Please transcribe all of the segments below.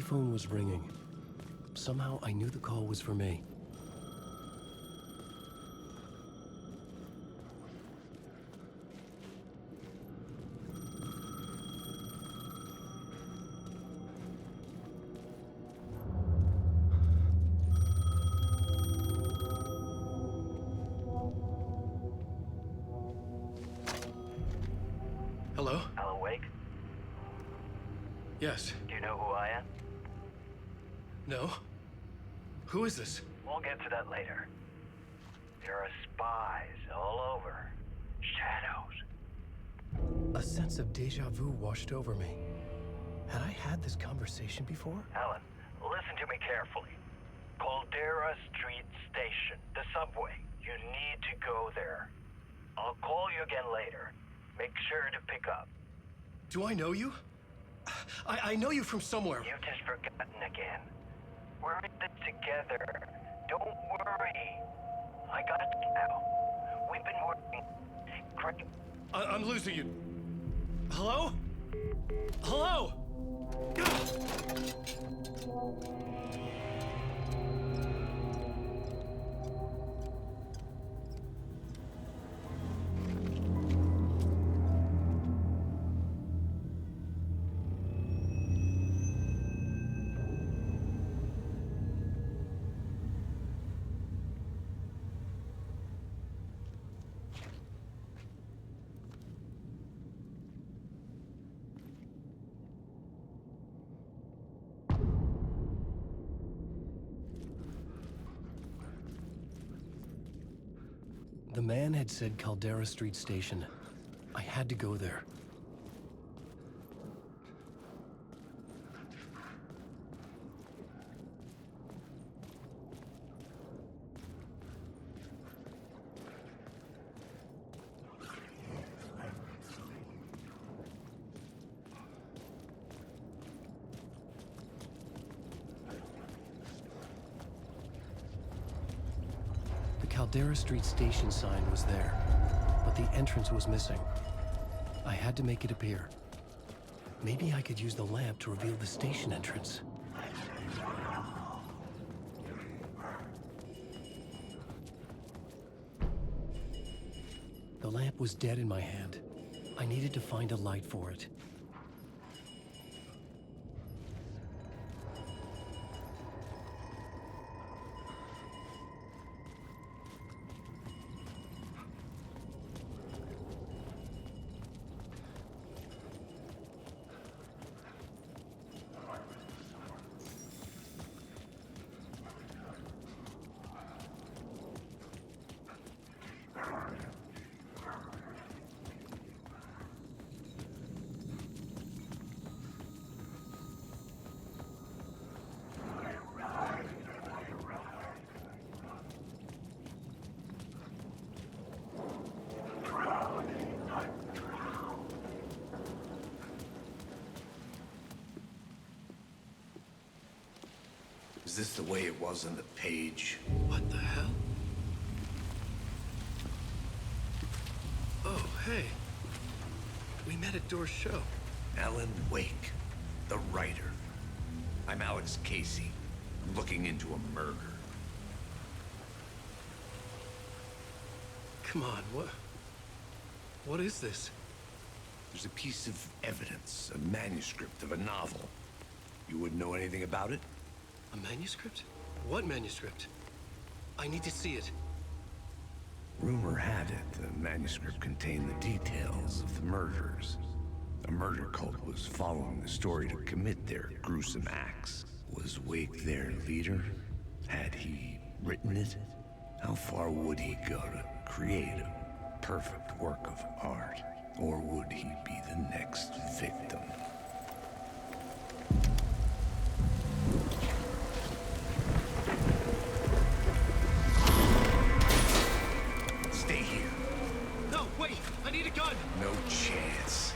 phone was ringing. Somehow I knew the call was for me. Hello? Alan Wake? Yes. Do you know who I am? No? Who is this? We'll get to that later. There are spies all over. Shadows. A sense of deja vu washed over me. Had I had this conversation before? Alan, listen to me carefully. Caldera Street Station, the subway. You need to go there. I'll call you again later. Make sure to pick up. Do I know you? I know you from somewhere. You've just forgotten again. We're in this together. Don't worry. I got you now. We've been working. Great. I'm losing you. Hello? Hello? The man had said Caldera Street Station. I had to go there. Caldera Street Station sign was there, but the entrance was missing. I had to make it appear. Maybe I could use the lamp to reveal the station entrance. The lamp was dead in my hand. I needed to find a light for it. Is this the way it was on the page? What the hell? Oh, hey. We met at Door's show. Alan Wake, the writer. I'm Alex Casey. I'm looking into a murder. Come on, what is this? There's a piece of evidence, a manuscript of a novel. You wouldn't know anything about it? A manuscript? What manuscript? I need to see it. Rumor had it the manuscript contained the details of the murders. A murder cult was following the story to commit their gruesome acts. Was Wake their leader? Had he written it? How far would he go to create a perfect work of art? Or would he be the next victim? Stay here. No, wait! I need a gun! No chance.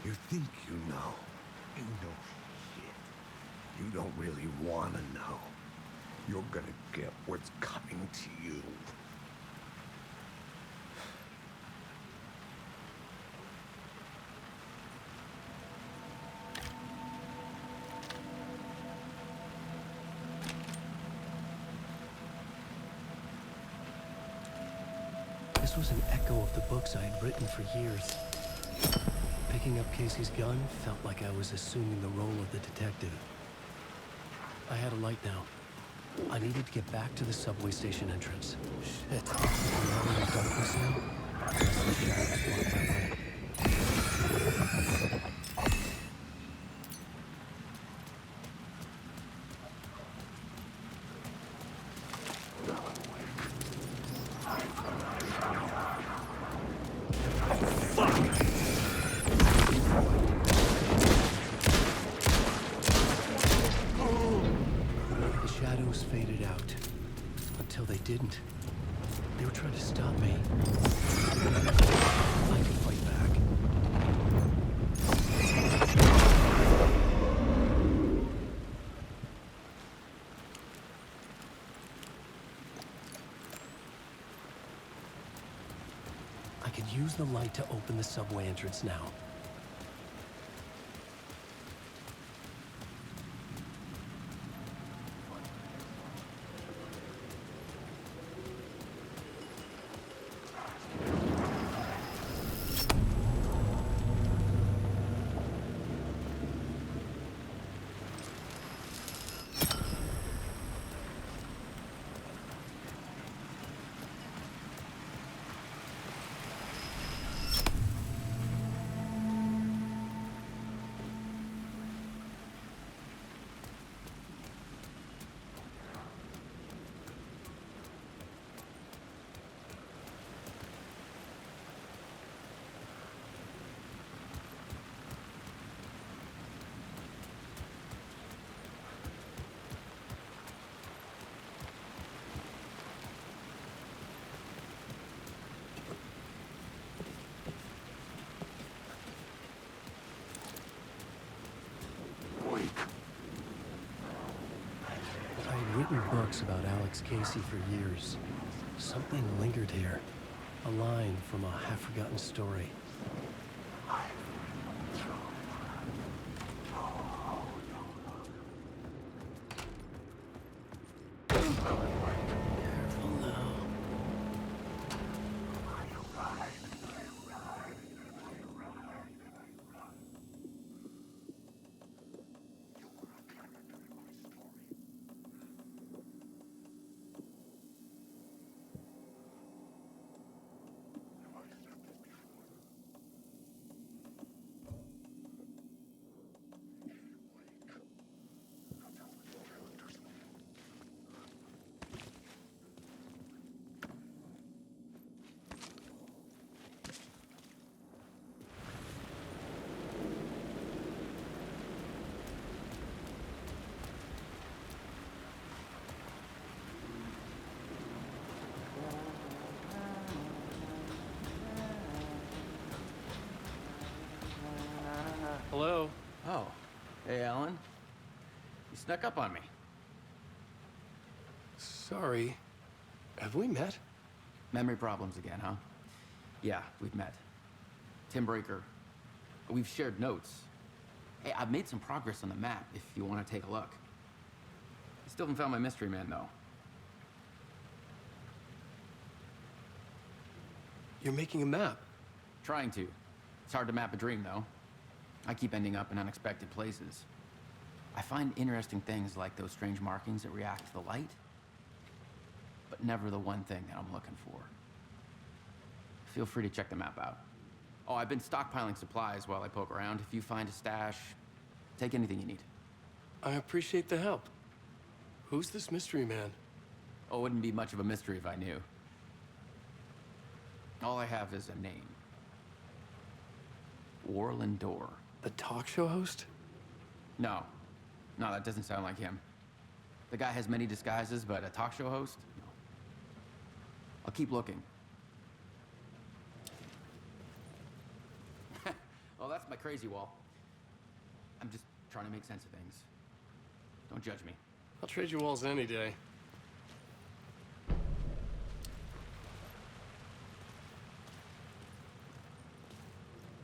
You think you know. You know shit. You don't really want to know. You're gonna get what's coming to you. This was an echo of the books I had written for years. Picking up Casey's gun felt like I was assuming the role of the detective. I had a light now. I needed to get back to the subway station entrance. Shit. I'm not in the darkness now. Unless the shadows block my way. Faded out. Until they didn't. They were trying to stop me. I could fight back. I could use the light to open the subway entrance now. Written books about Alex Casey for years. Something lingered here. A line from a half-forgotten story. Careful now. Hello? Oh. Hey, Alan. You snuck up on me. Sorry. Have we met? Memory problems again, huh? Yeah, we've met. Tim Breaker. We've shared notes. Hey, I've made some progress on the map if you want to take a look. I still haven't found my mystery man, though. You're making a map. Trying to. It's hard to map a dream, though. I keep ending up in unexpected places. I find interesting things like those strange markings that react to the light, but never the one thing that I'm looking for. Feel free to check the map out. Oh, I've been stockpiling supplies while I poke around. If you find a stash, take anything you need. I appreciate the help. Who's this mystery man? Oh, it wouldn't be much of a mystery if I knew. All I have is a name. Warland Door. The talk show host? No. No, that doesn't sound like him. The guy has many disguises, but a talk show host? No. I'll keep looking. Oh, that's my crazy wall. I'm just trying to make sense of things. Don't judge me. I'll trade you walls any day.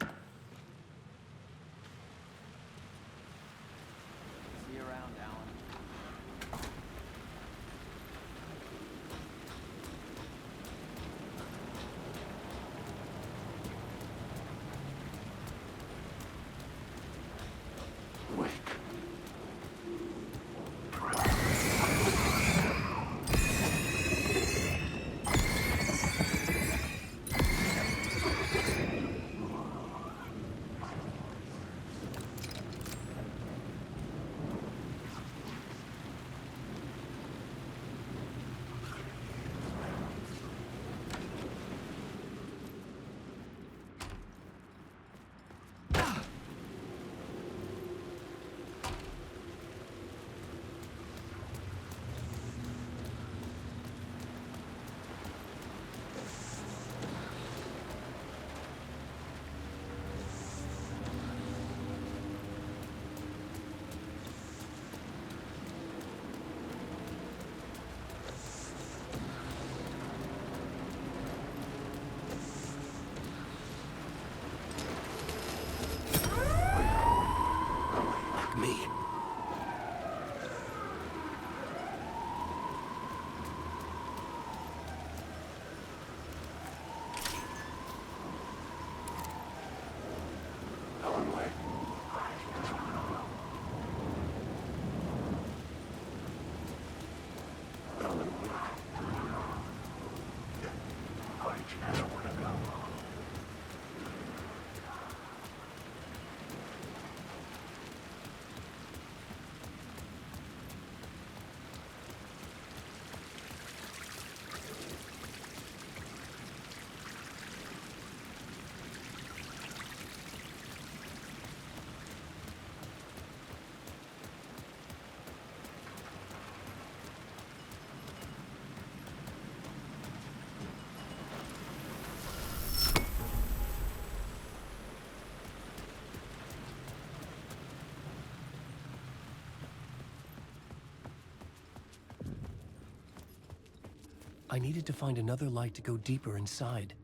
See you around, Alan. Me. I needed to find another light to go deeper inside.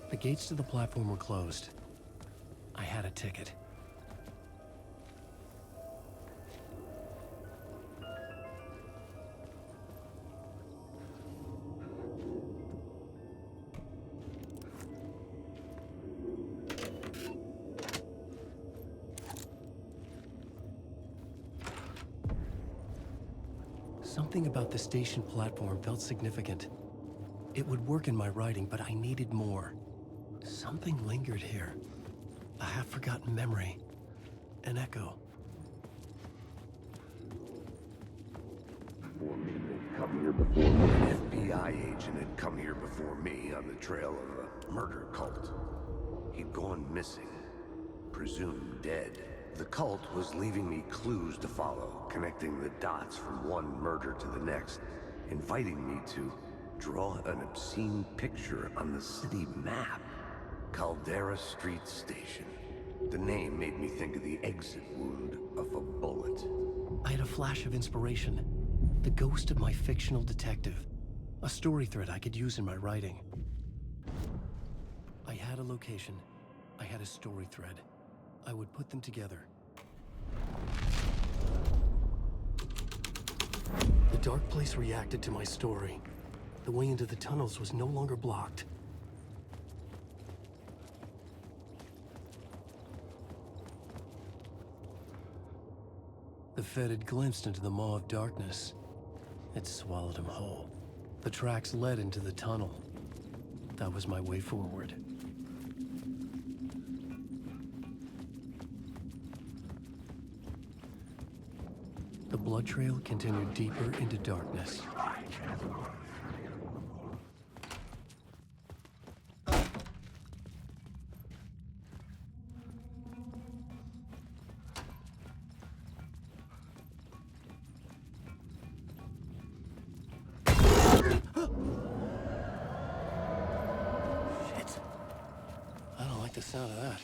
The gates to the platform were closed. I had a ticket. Something about the station platform felt significant. It would work in my writing, but I needed more. Something lingered here. A half-forgotten memory. An echo. An FBI agent had come here before me on the trail of a murder cult. He'd gone missing, presumed dead. The cult was leaving me clues to follow, connecting the dots from one murder to the next, inviting me to draw an obscene picture on the city map. Caldera Street Station. The name made me think of the exit wound of a bullet. I had a flash of inspiration. The ghost of my fictional detective. A story thread I could use in my writing. I had a location. I had a story thread. I would put them together. The dark place reacted to my story. The way into the tunnels was no longer blocked. The Fed had glimpsed into the maw of darkness. It swallowed him whole. The tracks led into the tunnel. That was my way forward. The blood trail continued deeper into darkness. Shit. I don't like the sound of that.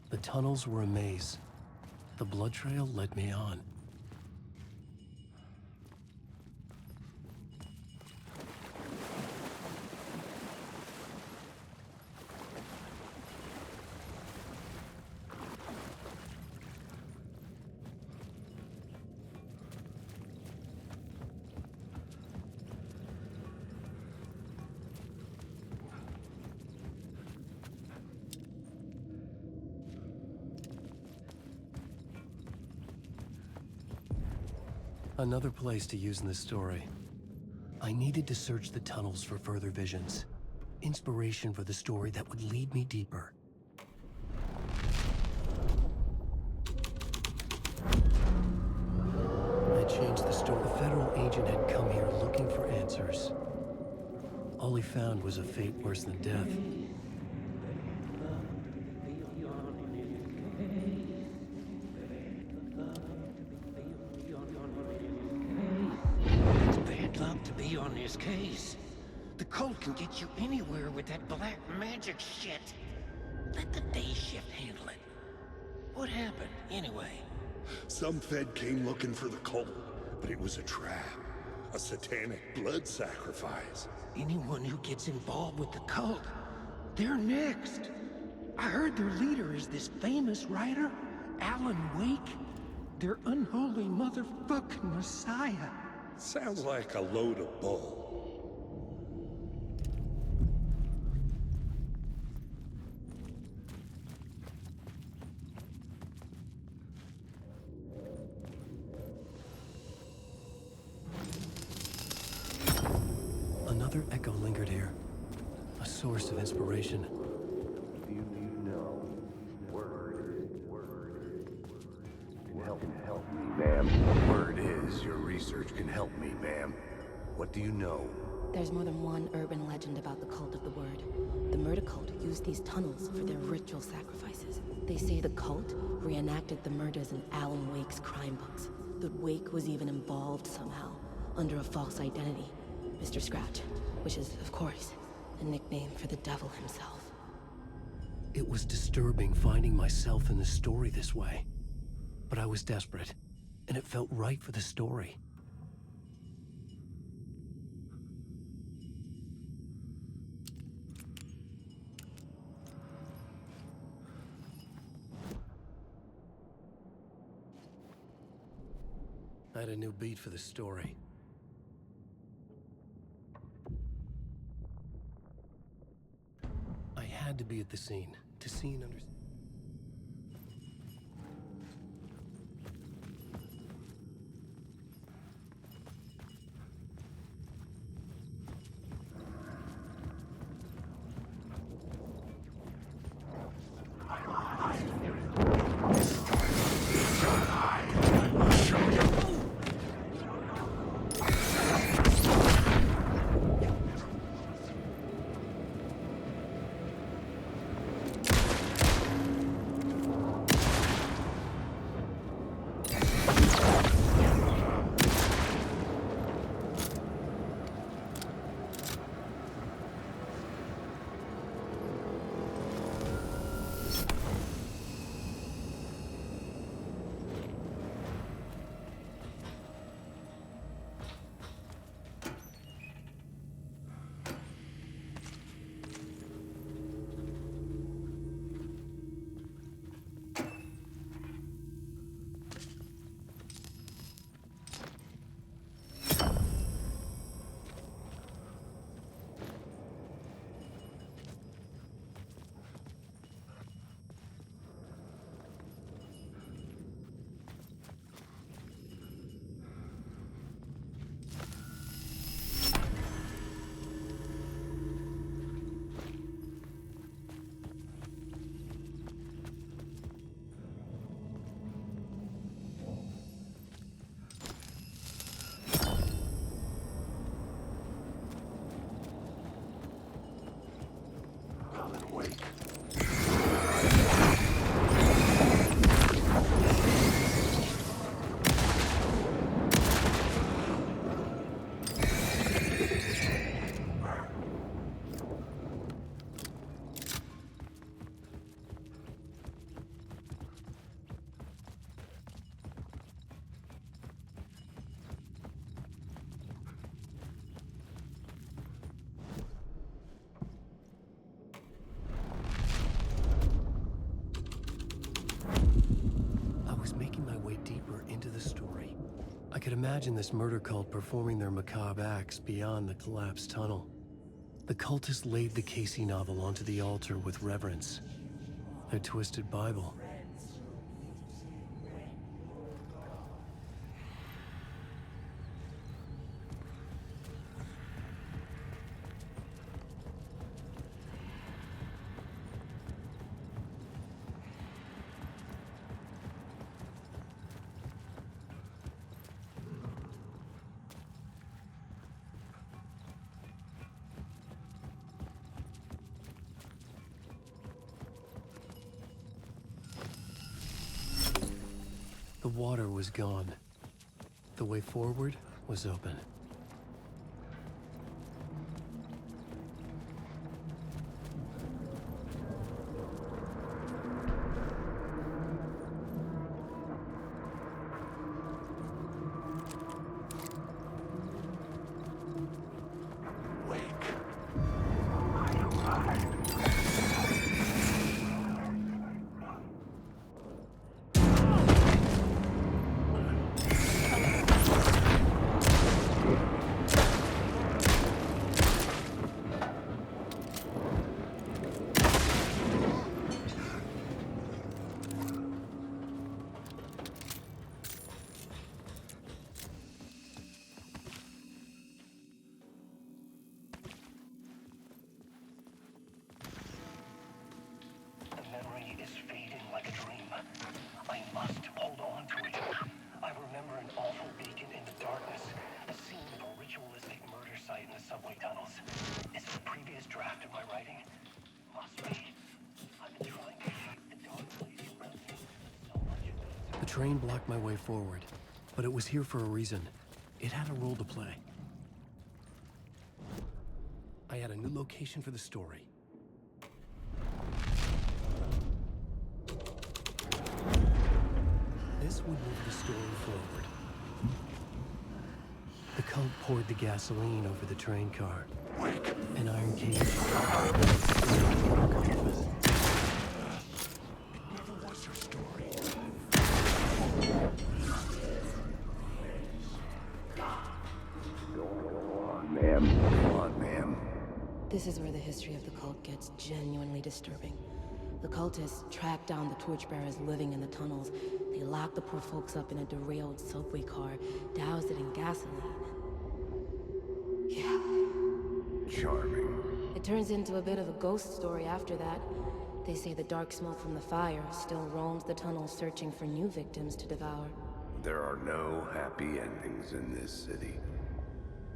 The tunnels were a maze. The blood trail led me on. Another place to use in this story. I needed to search the tunnels for further visions. Inspiration for the story that would lead me deeper. I changed the story. The federal agent had come here looking for answers. All he found was a fate worse than death. On this case. The cult can get you anywhere with that black magic shit. Let the day shift handle it. What happened, anyway? Some Fed came looking for the cult, but it was a trap. A satanic blood sacrifice. Anyone who gets involved with the cult, they're next. I heard their leader is this famous writer, Alan Wake. Their unholy motherfucking messiah. Sounds like a load of bull. Another echo lingered here. A source of inspiration. You know, word can help me, ma'am. Word is your research can help me, ma'am. What do you know? There's more than one urban legend about the cult of the word. The murder cult used these tunnels for their ritual sacrifices. They say the cult reenacted the murders in Alan Wake's crime books. That Wake was even involved somehow, under a false identity. Mr. Scratch, which is, of course, a nickname for the devil himself. It was disturbing finding myself in the story this way. But I was desperate, and it felt right for the story. I had a new beat for the story. I had to be at the scene, to see and understand. I could imagine this murder cult performing their macabre acts beyond the collapsed tunnel. The cultists laid the Casey novel onto the altar with reverence. Their twisted Bible. The water was gone. The way forward was open. The train blocked my way forward, but it was here for a reason. It had a role to play. I had a new location for the story. This would move the story forward. The cult poured the gasoline over the train car. An iron cage. This is where the history of the cult gets genuinely disturbing. The cultists tracked down the torchbearers living in the tunnels. They locked the poor folks up in a derailed subway car, doused it in gasoline. Yeah. Charming. It turns into a bit of a ghost story after that. They say the dark smoke from the fire still roams the tunnels searching for new victims to devour. There are no happy endings in this city.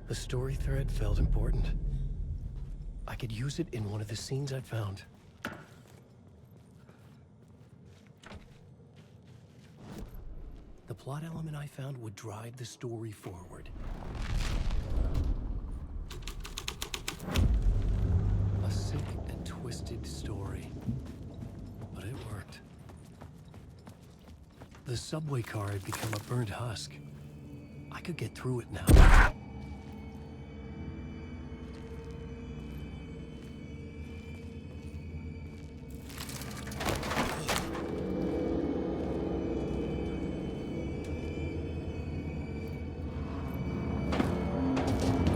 The story thread felt important. I could use it in one of the scenes I'd found. The plot element I found would drive the story forward. A sick and twisted story. But it worked. The subway car had become a burnt husk. I could get through it now.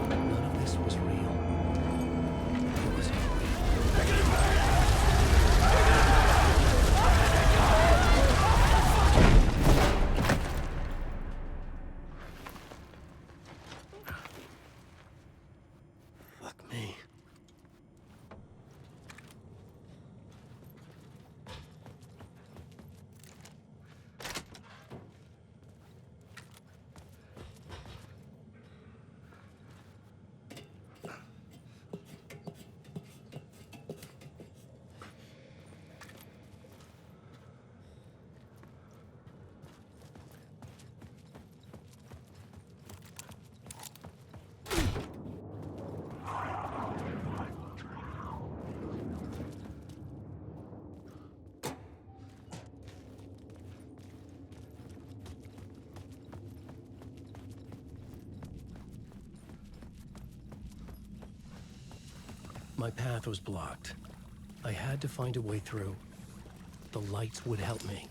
None of this was real. It was all real. Fuck me. My path was blocked. I had to find a way through. The lights would help me.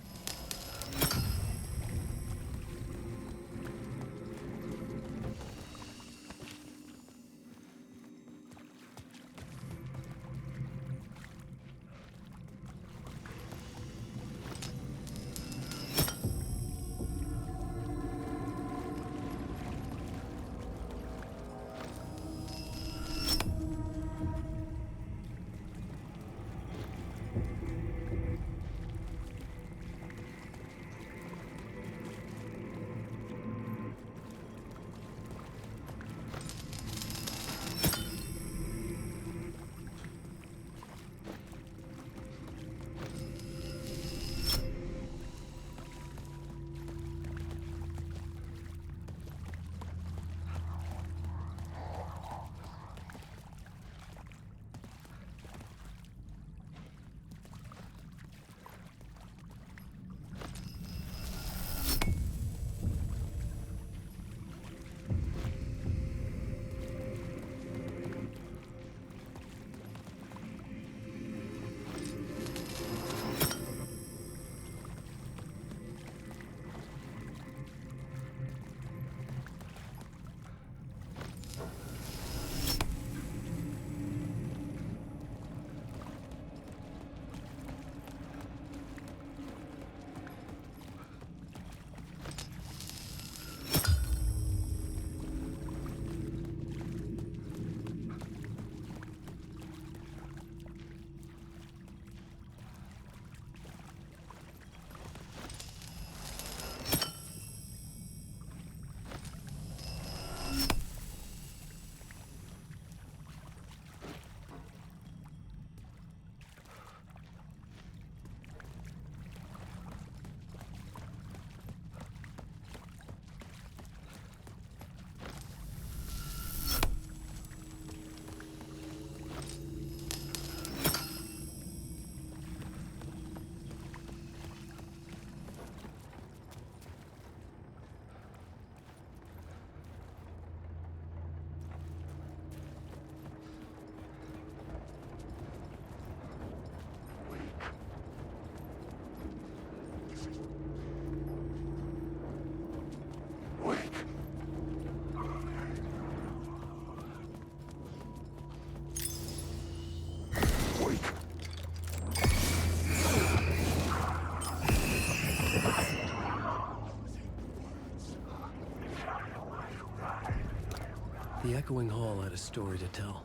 The echoing hall had a story to tell.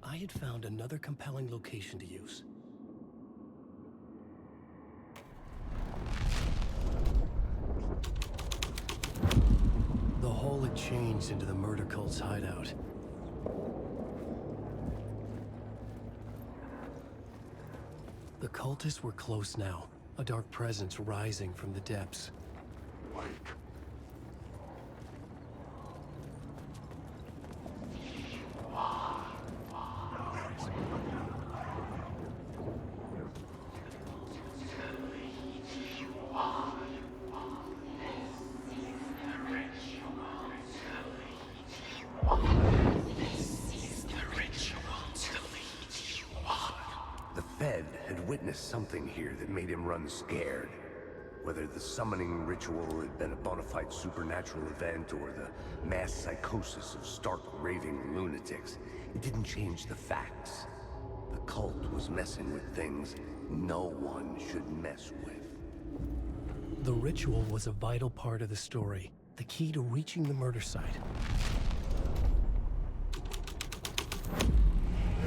I had found another compelling location to use. The hall had changed into the murder cult's hideout. The cultists were close now, A dark presence rising from the depths. The Fed had witnessed something here that made him run scared. Whether the summoning ritual had been a bona fide supernatural event or the mass psychosis of stark raving lunatics, it didn't change the facts. The cult was messing with things no one should mess with. The ritual was a vital part of the story, the key to reaching the murder site.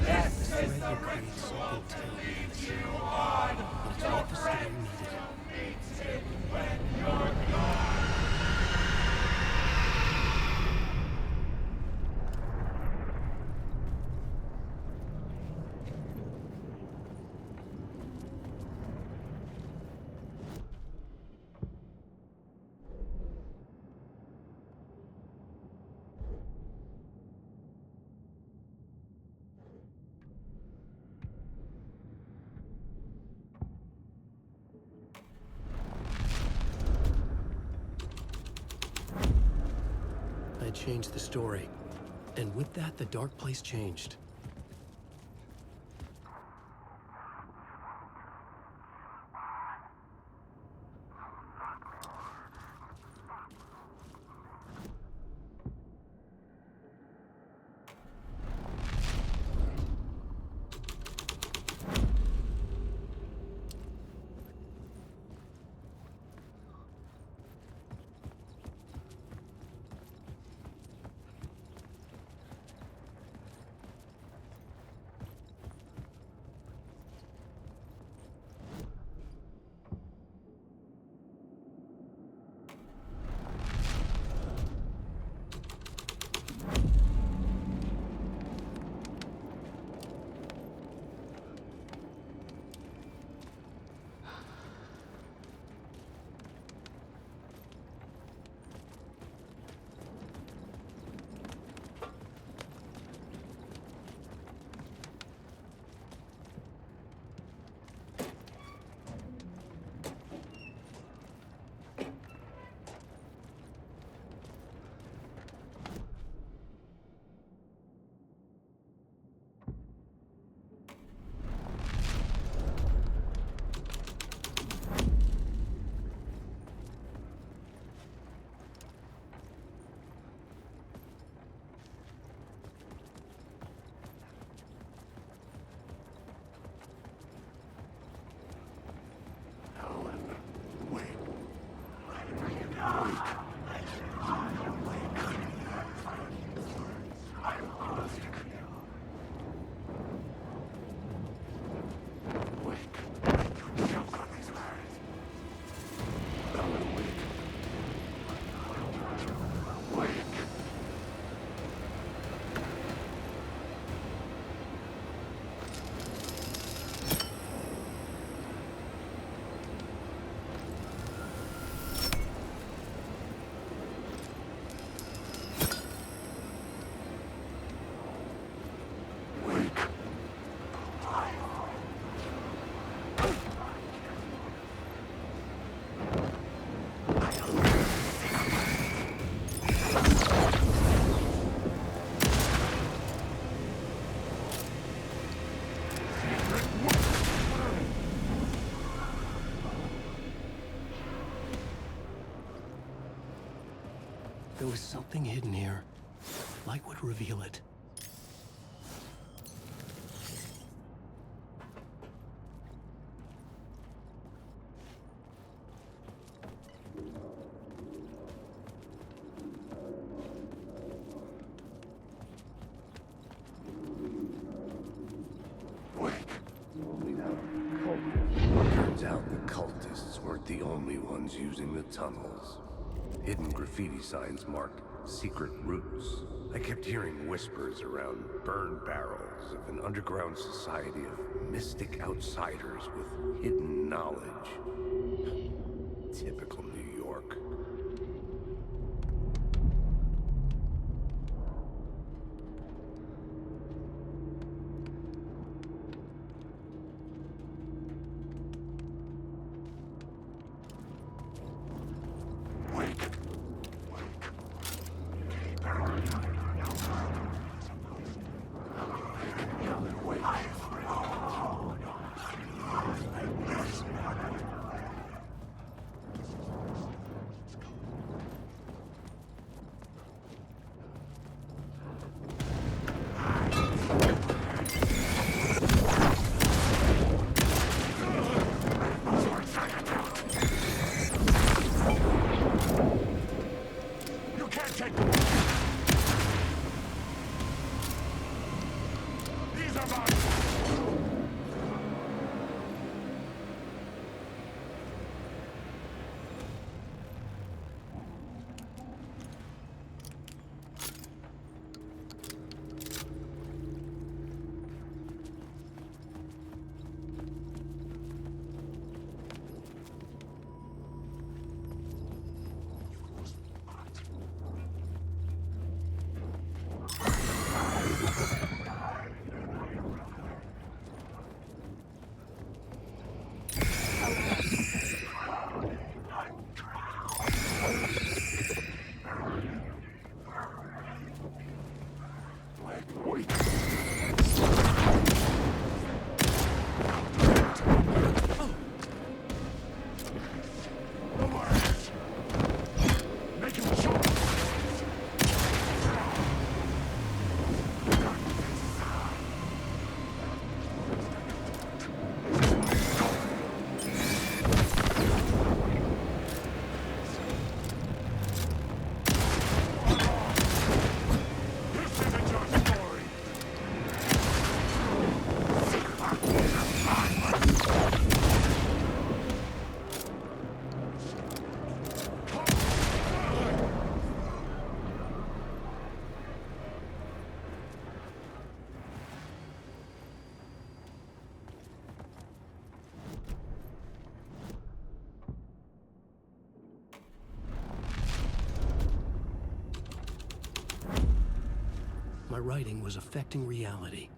This thread will create something telling in the scene, but it's what the story needed. I changed the story. And with that, the dark place changed. There was something hidden here. Light would reveal it. Turns out the cultists weren't the only ones using the tunnels. Hidden graffiti signs marked secret routes. I kept hearing whispers around burn barrels of an underground society of mystic outsiders with hidden knowledge. Typical New York. My writing was affecting reality.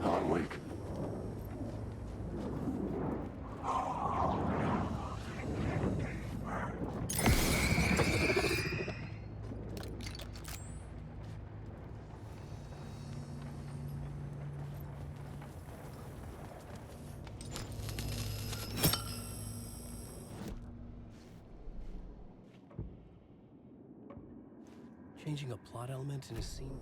Alan Wake. Changing a plot element in a scene.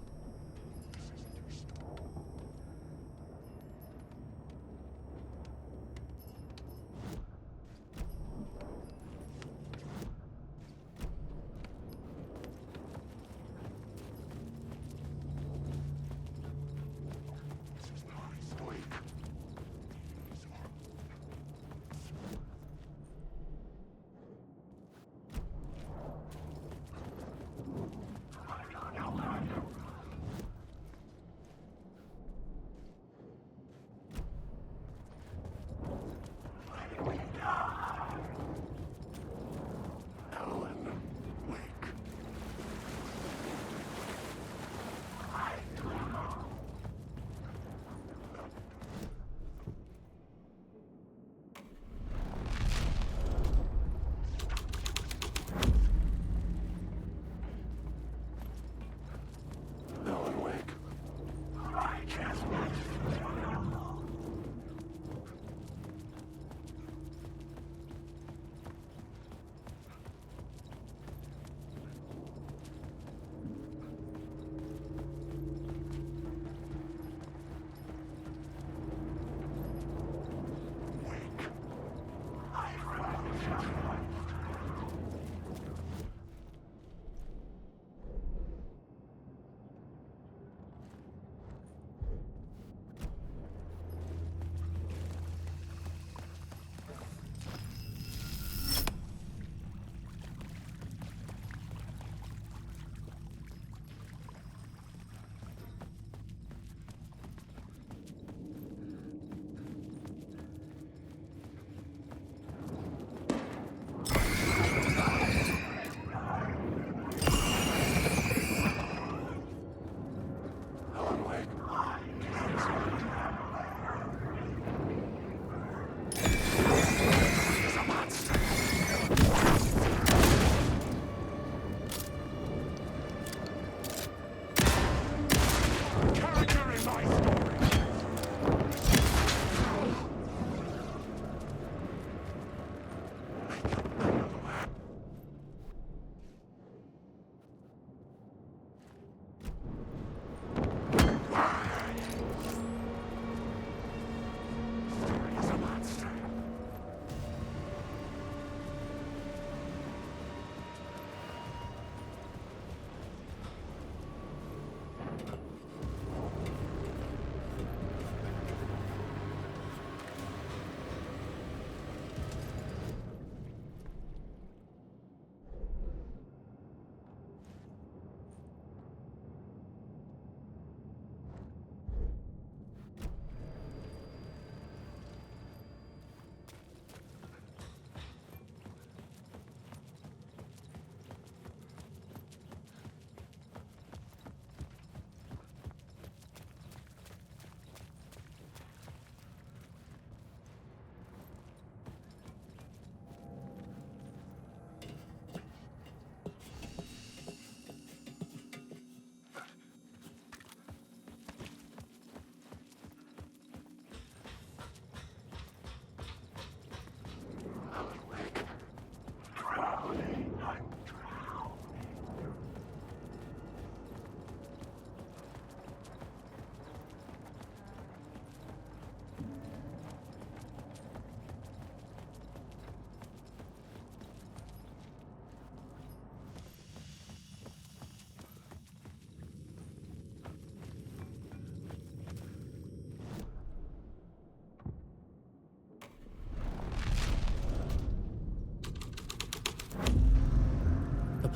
Alan Wake. I just want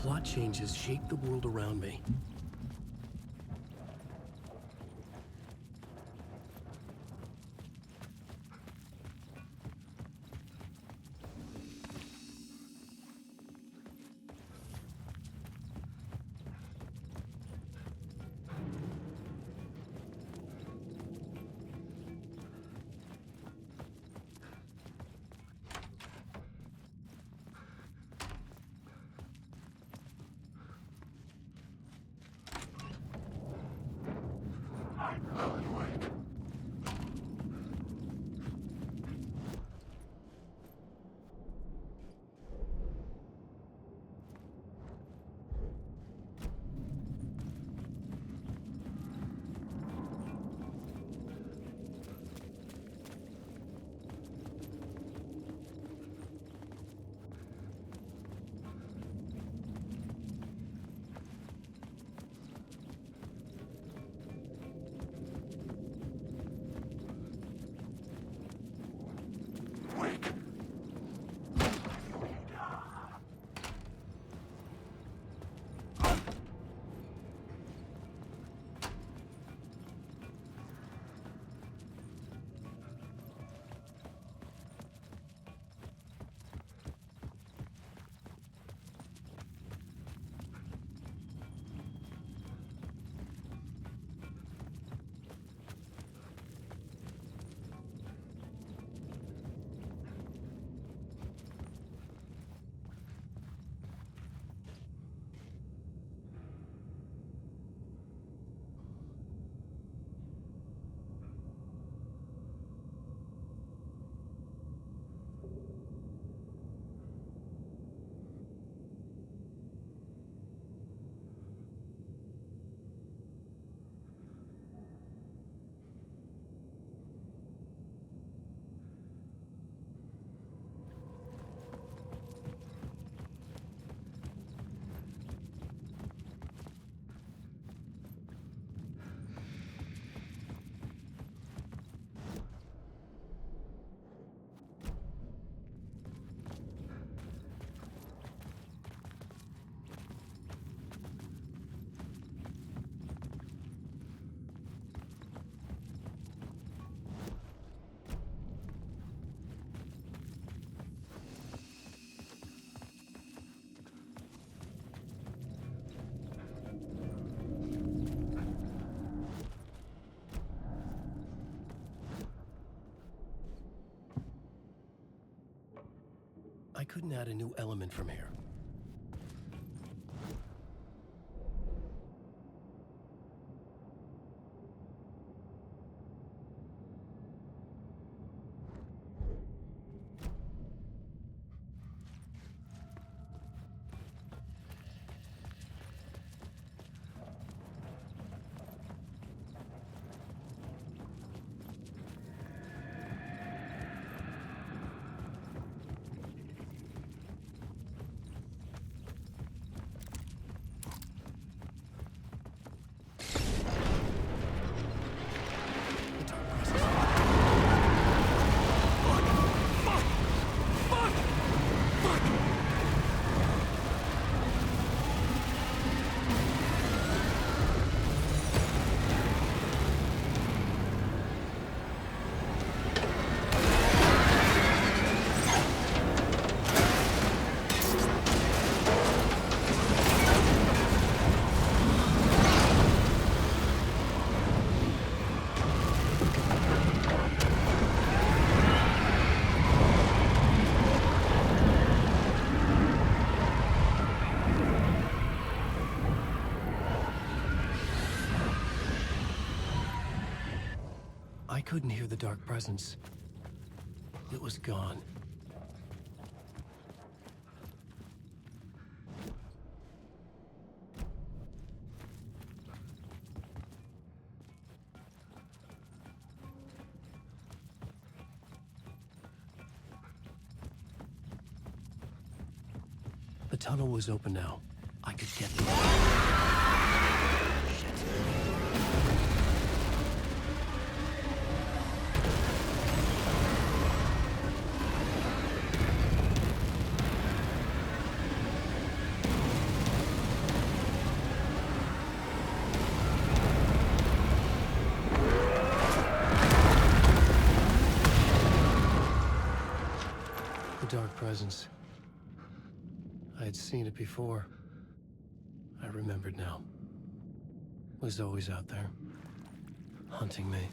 Plot changes shape the world around me. I couldn't add a new element from here. I couldn't hear the dark presence. It was gone. The tunnel was open now. I could get through. The dark presence. I had seen it before. I remembered now. It was always out there, hunting me.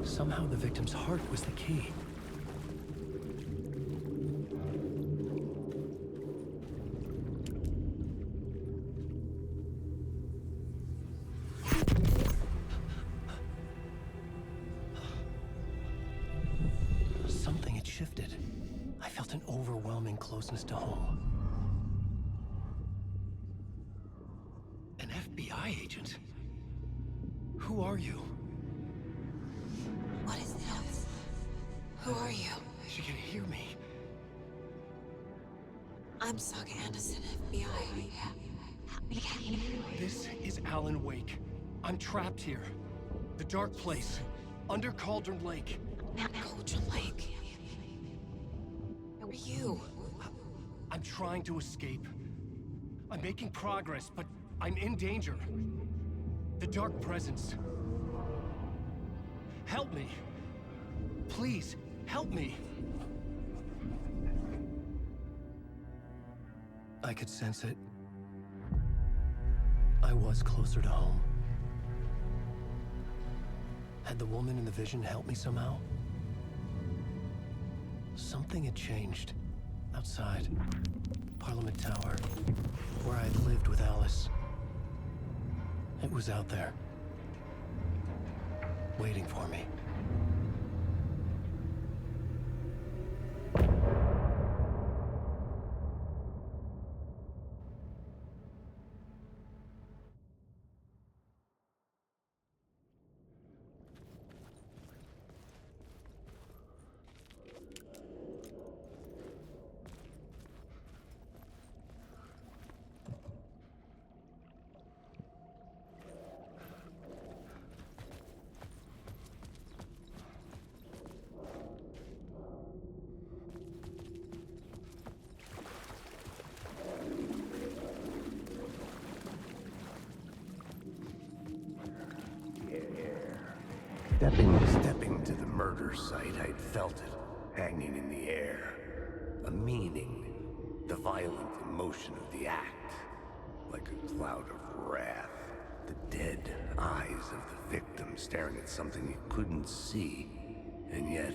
Somehow the victim's heart was the key. Something had shifted. I felt an overwhelming closeness to home. An FBI agent? Who are you? What is this? Who are you? She can hear me. I'm Saga Anderson, FBI. Help me get you. This is Alan Wake. I'm trapped here. The dark place. Under Cauldron Lake. Cauldron Lake. Who are you? I'm trying to escape. I'm making progress, but I'm in danger. The dark presence. Help me. Please, help me. I could sense it. I was closer to home. Had the woman in the vision helped me somehow? Something had changed. Outside. Parliament Tower. Where I'd lived with Alice. It was out there. Waiting for me. Stepping to the murder site, I'd felt it, hanging in the air. A meaning, the violent emotion of the act, like a cloud of wrath. The dead eyes of the victim staring at something you couldn't see, and yet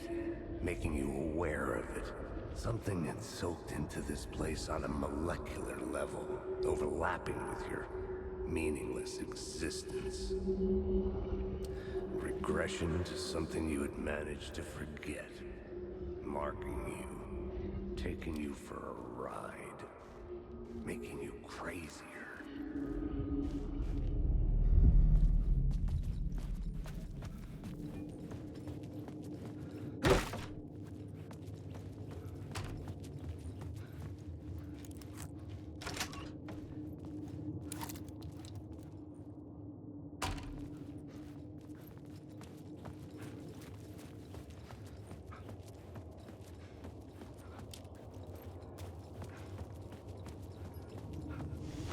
making you aware of it. Something had soaked into this place on a molecular level, overlapping with your meaningless existence. Regression to something you had managed to forget. Marking you, taking you for a ride, making you crazier.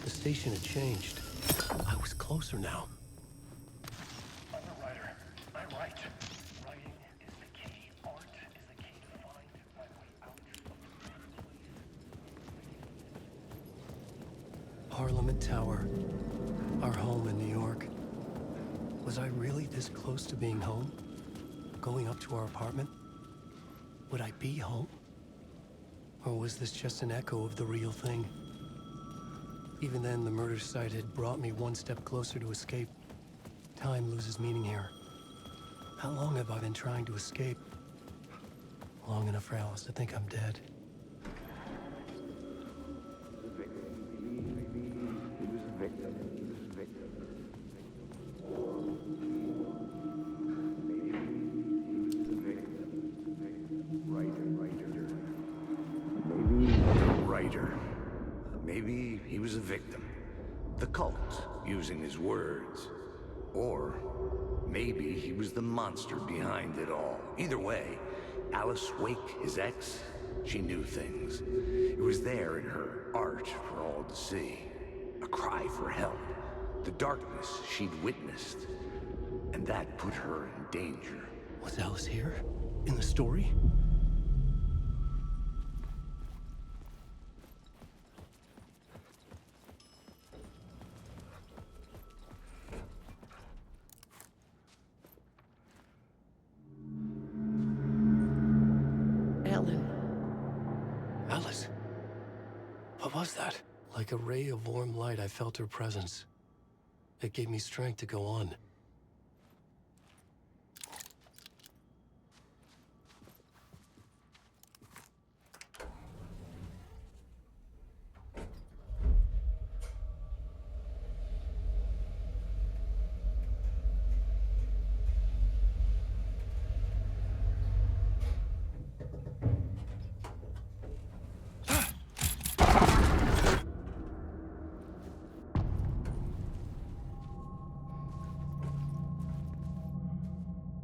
The station had changed. I was closer now. I'm a writer. I write. Writing is the key. Art is the key to find my way out of Parliament Tower. Our home in New York. Was I really this close to being home? Going up to our apartment? Would I be home? Or was this just an echo of the real thing? Even then, the murder site had brought me one step closer to escape. Time loses meaning here. How long have I been trying to escape? Long enough for Alice to think I'm dead. Maybe he was a victim. The cult, using his words. Or maybe he was the monster behind it all. Either way, Alice Wake, his ex, she knew things. It was there in her art for all to see. A cry for help. The darkness she'd witnessed. And that put her in danger. Was Alice here? In the story? Alice? What was that? Like a ray of warm light, I felt her presence. It gave me strength to go on.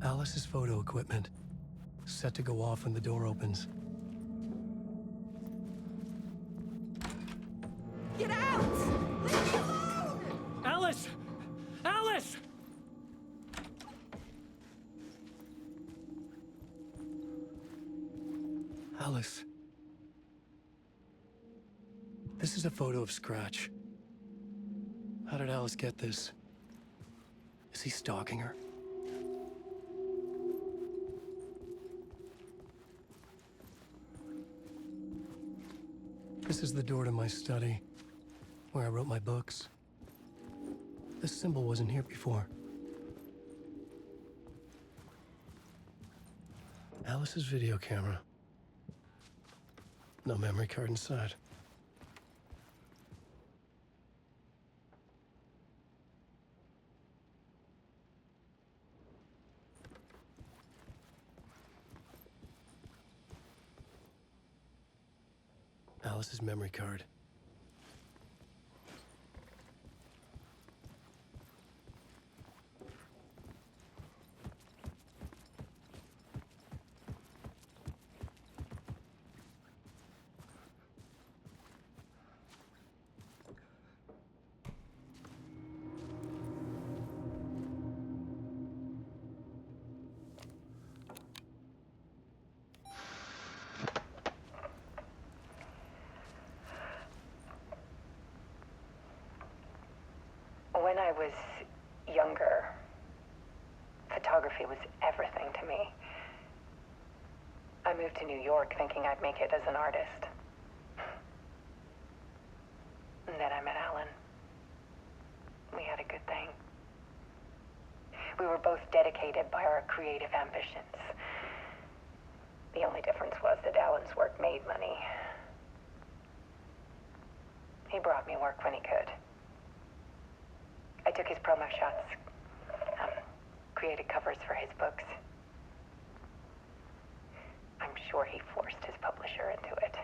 Alice's photo equipment, set to go off when the door opens. Get out! Leave me alone! Alice! Alice! Alice. This is a photo of Scratch. How did Alice get this? Is he stalking her? This is the door to my study, where I wrote my books. This symbol wasn't here before. Alice's video camera. No memory card inside. Alice's memory card. New York thinking I'd make it as an artist. And then I met Alan. We had a good thing. We were both dedicated by our creative ambitions. The only difference was that Alan's work made money. He brought me work when he could. I took his promo shots, created covers for his books. I'm sure he forced his publisher into it.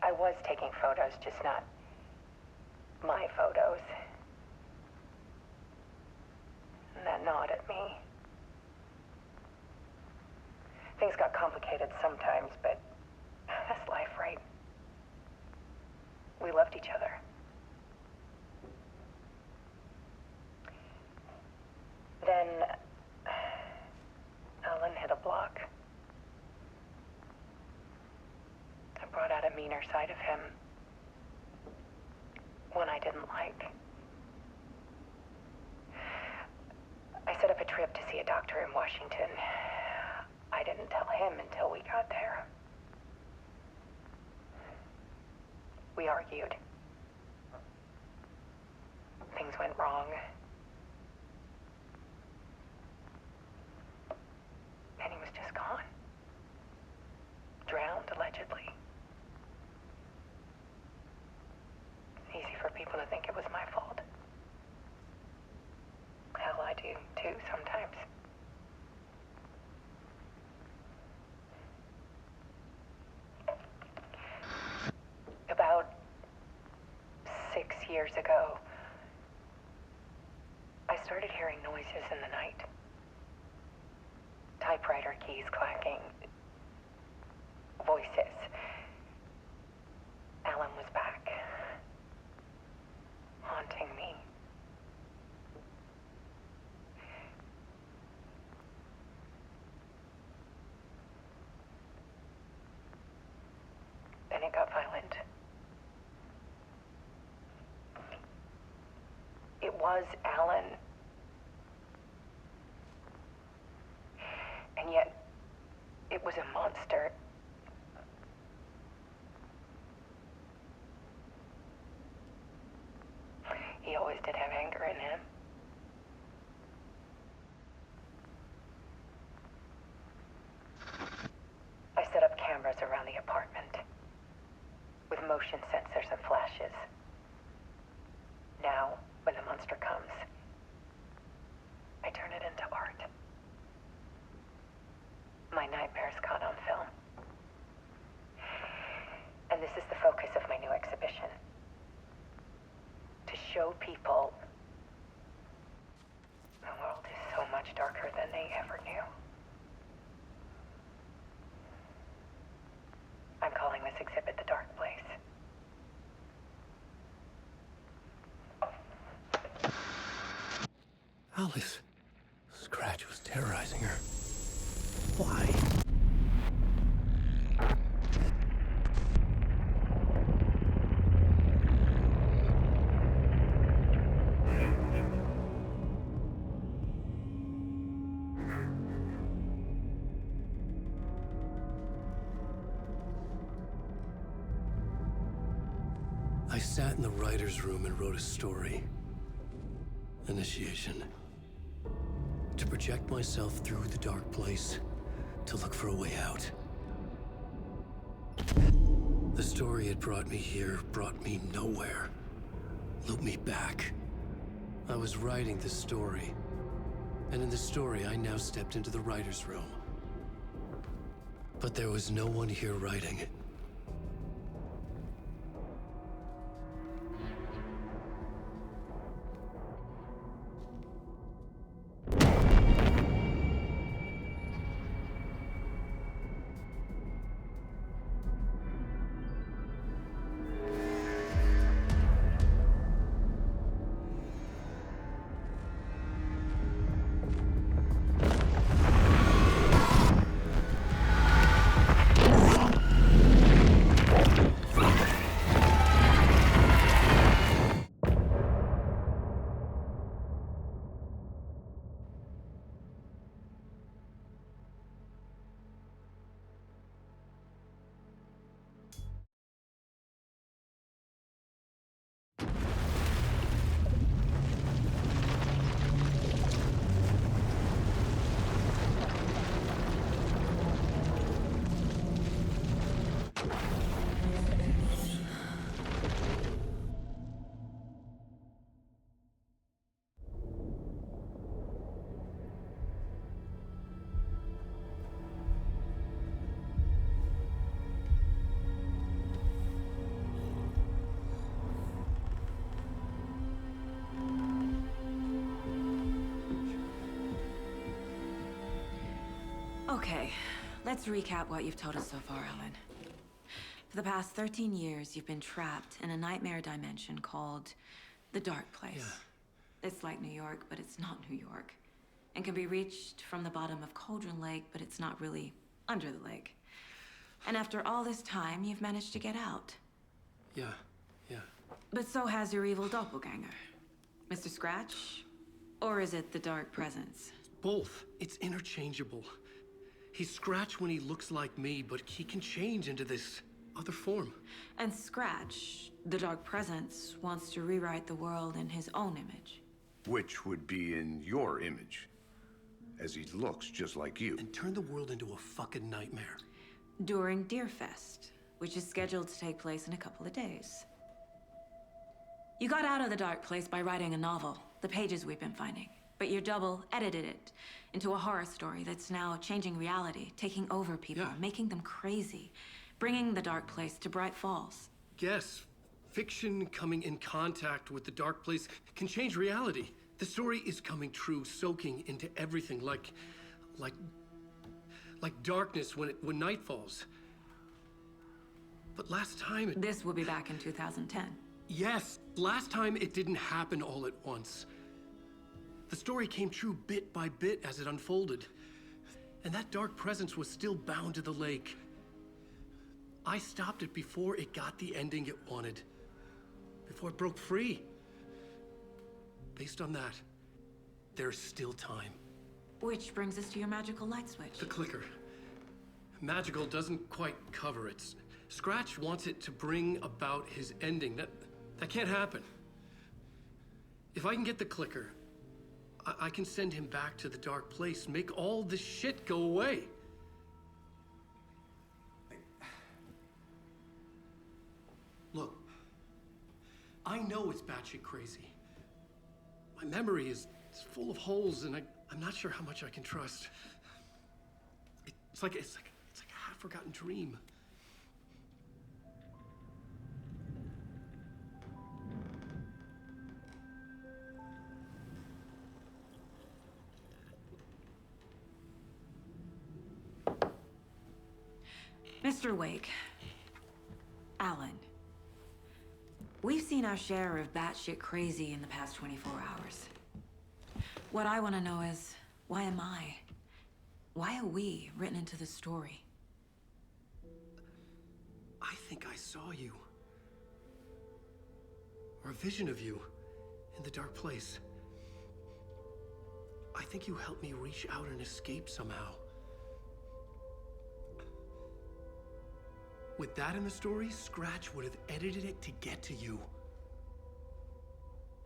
I was taking photos, just not my photos. And that gnawed at me. Things got complicated sometimes, but that's life, right? We loved each other. Then Alan hit a block. I brought out a meaner side of him. One I didn't like. I set up a trip to see a doctor in Washington. I didn't tell him until we got there. We argued. Things went wrong. And he was just gone. Drowned, allegedly. It's easy for people to think it was my fault. Hell, I do, too, sometimes. About 6 years ago, I started hearing noises in the night. Typewriter keys clacking. Voices. Alan was back. Haunting me. Then it got violent. It was Alan. And yet, it was a monster. He always did have anger in him. I set up cameras around the apartment with motion sensors and flashes. Now, when the monster comes, I turn it into art. My nightmares caught on film. And this is the focus of my new exhibition. To show people the world is so much darker than they ever knew. I'm calling this exhibit The Dark Place. Alice. Scratch was terrorizing her. Why? I sat in the writer's room and wrote a story. Initiation. To project myself through the dark place, to look for a way out. The story had brought me here, brought me nowhere. Looped me back. I was writing the story. And in the story, I now stepped into the writer's room. But there was no one here writing. Okay, let's recap what you've told us so far, Alan. For the past 13 years, you've been trapped in a nightmare dimension called the Dark Place. Yeah. It's like New York, but it's not New York. And can be reached from the bottom of Cauldron Lake, but it's not really under the lake. And after all this time, you've managed to get out. Yeah. But so has your evil doppelganger. Mr. Scratch? Or is it the Dark Presence? Both. It's interchangeable. He's Scratch when he looks like me, but he can change into this other form. And Scratch, the Dark Presence, wants to rewrite the world in his own image. Which would be in your image, as he looks just like you. And turn the world into a fucking nightmare. During Deerfest, which is scheduled to take place in a couple of days. You got out of the Dark Place by writing a novel, The Pages We've Been Finding. But your double edited it into a horror story that's now changing reality, taking over people, making them crazy, bringing the Dark Place to Bright Falls. Yes, fiction coming in contact with the Dark Place can change reality. The story is coming true, soaking into everything like darkness when night falls. But last time This will be back in 2010. Yes, last time it didn't happen all at once. The story came true bit by bit as it unfolded. And that dark presence was still bound to the lake. I stopped it before it got the ending it wanted. Before it broke free. Based on that, there's still time. Which brings us to your magical light switch. The clicker. Magical doesn't quite cover it. Scratch wants it to bring about his ending. That can't happen. If I can get the clicker, I can send him back to the Dark Place, make all this shit go away. Look, I know it's batshit crazy. My memory is full of holes, and I'm not sure how much I can trust. It's like a half-forgotten dream. Mr. Wake, Alan, we've seen our share of batshit crazy in the past 24 hours. What I want to know is, why am I? Why are we written into the story? I think I saw you. Or a vision of you in the Dark Place. I think you helped me reach out and escape somehow. With that in the story, Scratch would have edited it to get to you.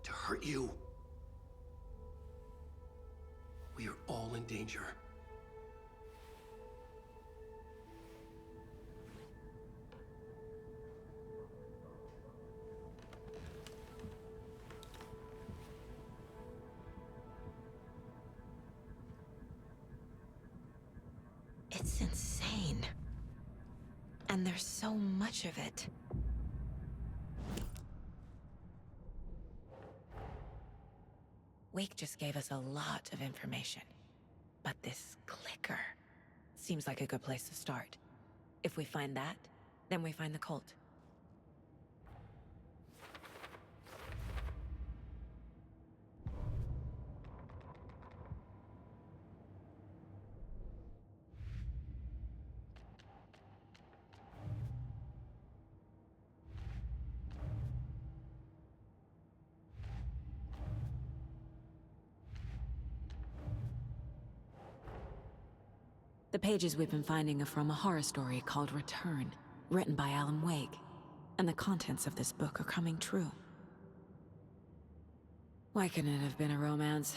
To hurt you. We are all in danger. It's insane. And there's so much of it. Wake just gave us a lot of information. But this clicker seems like a good place to start. If we find that, then we find the cult. The pages we've been finding are from a horror story called Return, written by Alan Wake, and the contents of this book are coming true. Why couldn't it have been a romance?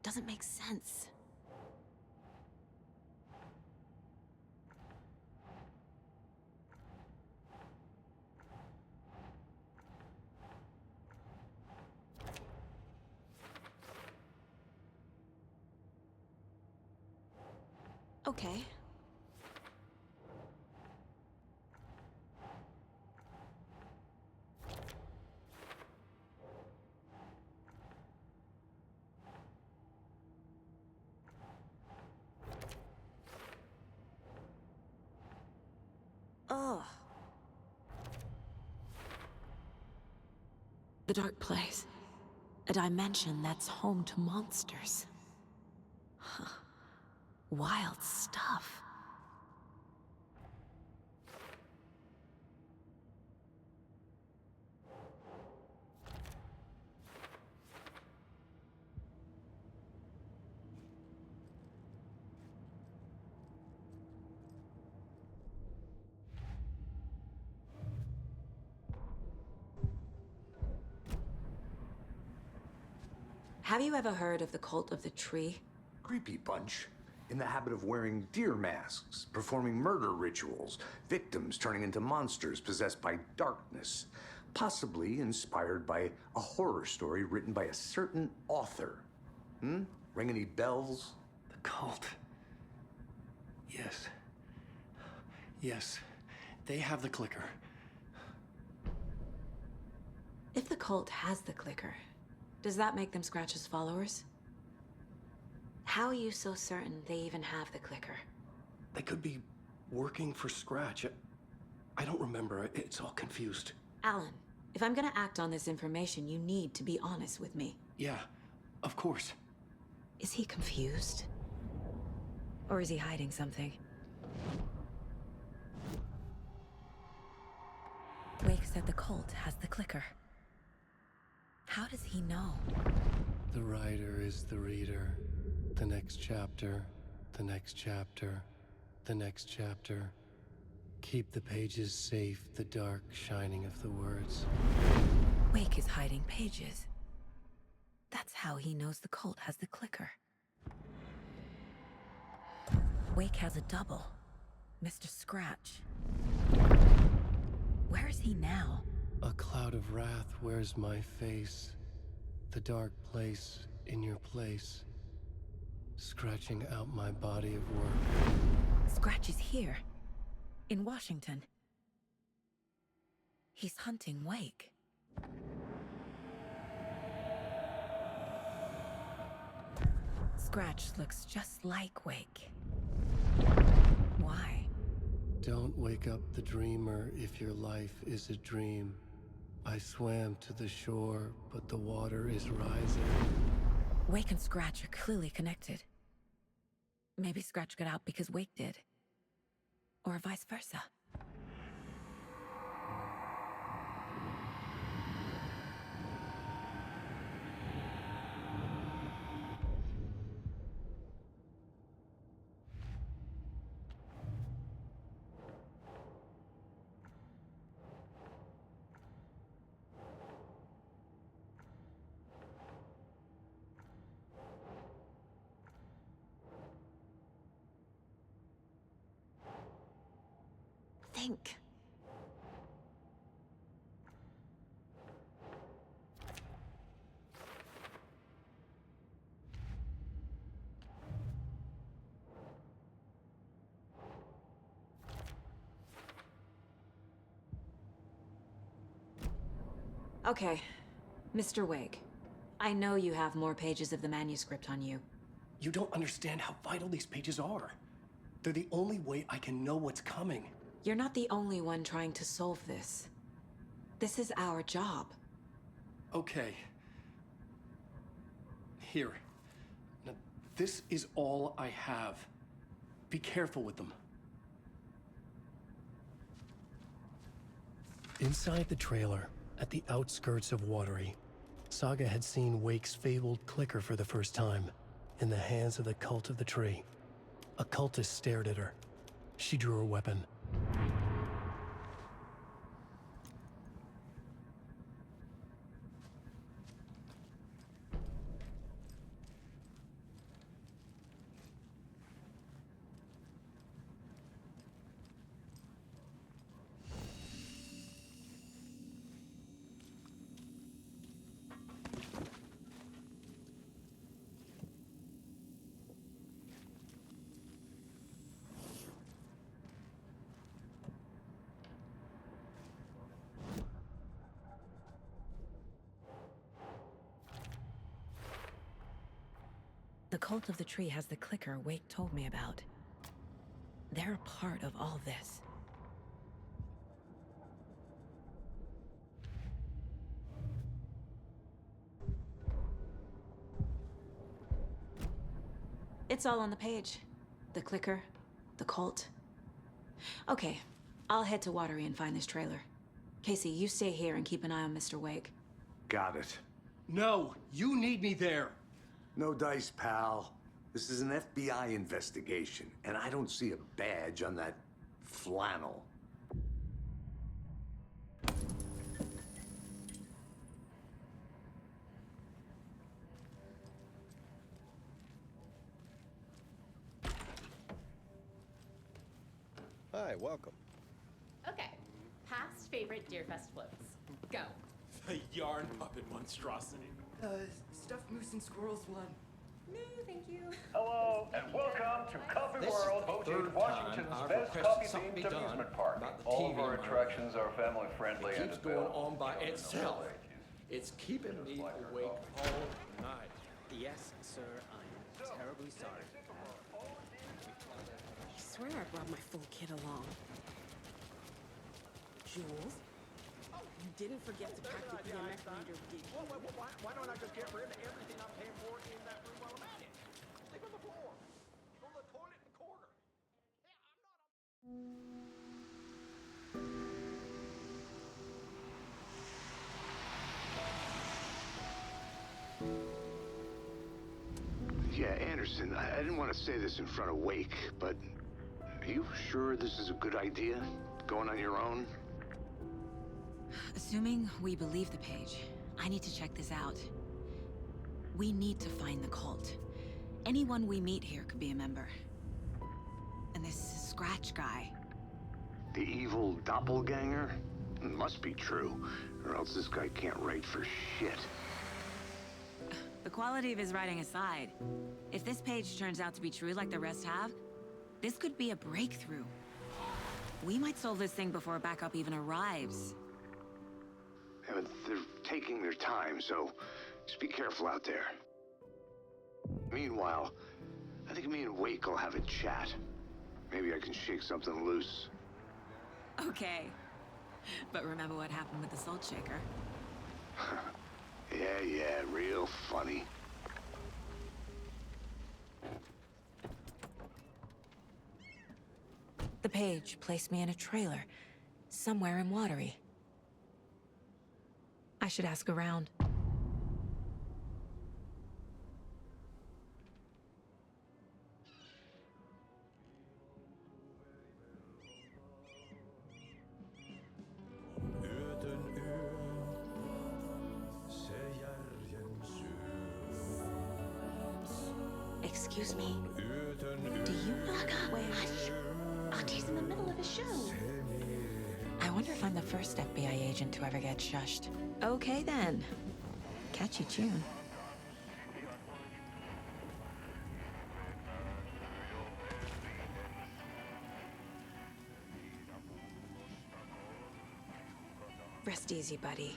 Doesn't make sense. Okay. Ugh. The dark place. A dimension that's home to monsters. Huh. Wild stuff. Have you ever heard of the cult of the tree? Creepy bunch. In the habit of wearing deer masks, performing murder rituals, victims turning into monsters possessed by darkness, possibly inspired by a horror story written by a certain author. Ring any bells? The cult. Yes. Yes. They have the clicker. If the cult has the clicker, does that make them Scratch's followers? How are you so certain they even have the clicker? They could be working for Scratch. I don't remember. It's all confused. Alan, if I'm gonna act on this information, you need to be honest with me. Yeah, of course. Is he confused? Or is he hiding something? Wake said the cult has the clicker. How does he know? The writer is the reader. The next chapter, the next chapter, the next chapter. Keep the pages safe, the dark shining of the words. Wake is hiding pages. That's how he knows the cult has the clicker. Wake has a double. Mr. Scratch. Where is he now? A cloud of wrath wears my face. The dark place in your place. Scratching out my body of work. Scratch is here. In Washington. He's hunting Wake. Scratch looks just like Wake. Why? Don't wake up the dreamer if your life is a dream. I swam to the shore, but the water is rising. Wake and Scratch are clearly connected. Maybe Scratch got out because Wake did. Or vice versa. Think. Okay, Mr. Wake. I know you have more pages of the manuscript on you. You don't understand how vital these pages are. They're the only way I can know what's coming. You're not the only one trying to solve this. This is our job. Okay. Here. Now, this is all I have. Be careful with them. Inside the trailer, at the outskirts of Watery, Saga had seen Wake's fabled clicker for the first time, in the hands of the Cult of the Tree. A cultist stared at her. She drew her weapon. The Cult of the Tree has the clicker Wake told me about. They're a part of all this. It's all on the page. The clicker, the cult. Okay, I'll head to Watery and find this trailer. Casey, you stay here and keep an eye on Mr. Wake. Got it. No, you need me there. No dice, pal. This is an FBI investigation, and I don't see a badge on that flannel. Hi, welcome. Okay, past favorite Deerfest floats. Go. The yarn puppet monstrosity. Stuffed moose and squirrels one. No, thank you. Hello, and welcome to Coffee World, voted Washington's best coffee-themed amusement park. All of our attractions are family-friendly and Keeps going on by itself. It's keeping me awake all night. Yes, sir, I am terribly sorry. I swear I brought my full kit along. Jules? You didn't forget to pack the EMF reader, did you? Why don't I just get rid of everything I'm paying for in that room while I'm at it? Sleep on the floor. On the toilet in the corner. Yeah, Anderson, I didn't want to say this in front of Wake, but are you sure this is a good idea? Going on your own? Assuming we believe the page, I need to check this out. We need to find the cult. Anyone we meet here could be a member. And this Scratch guy. The evil doppelganger? It must be true, or else this guy can't write for shit. The quality of his writing aside, if this page turns out to be true like the rest have, this could be a breakthrough. We might solve this thing before backup even arrives. Yeah, but they're taking their time, so just be careful out there. Meanwhile, I think me and Wake will have a chat. Maybe I can shake something loose. Okay. But remember what happened with the salt shaker? Yeah, real funny. The page placed me in a trailer, somewhere in Watery. I should ask around. Excuse me. Do you knock on? Hush! Artie's in the middle of a show. I wonder if I'm the first FBI agent to ever get shushed. Okay then. Catchy tune. Rest easy, buddy.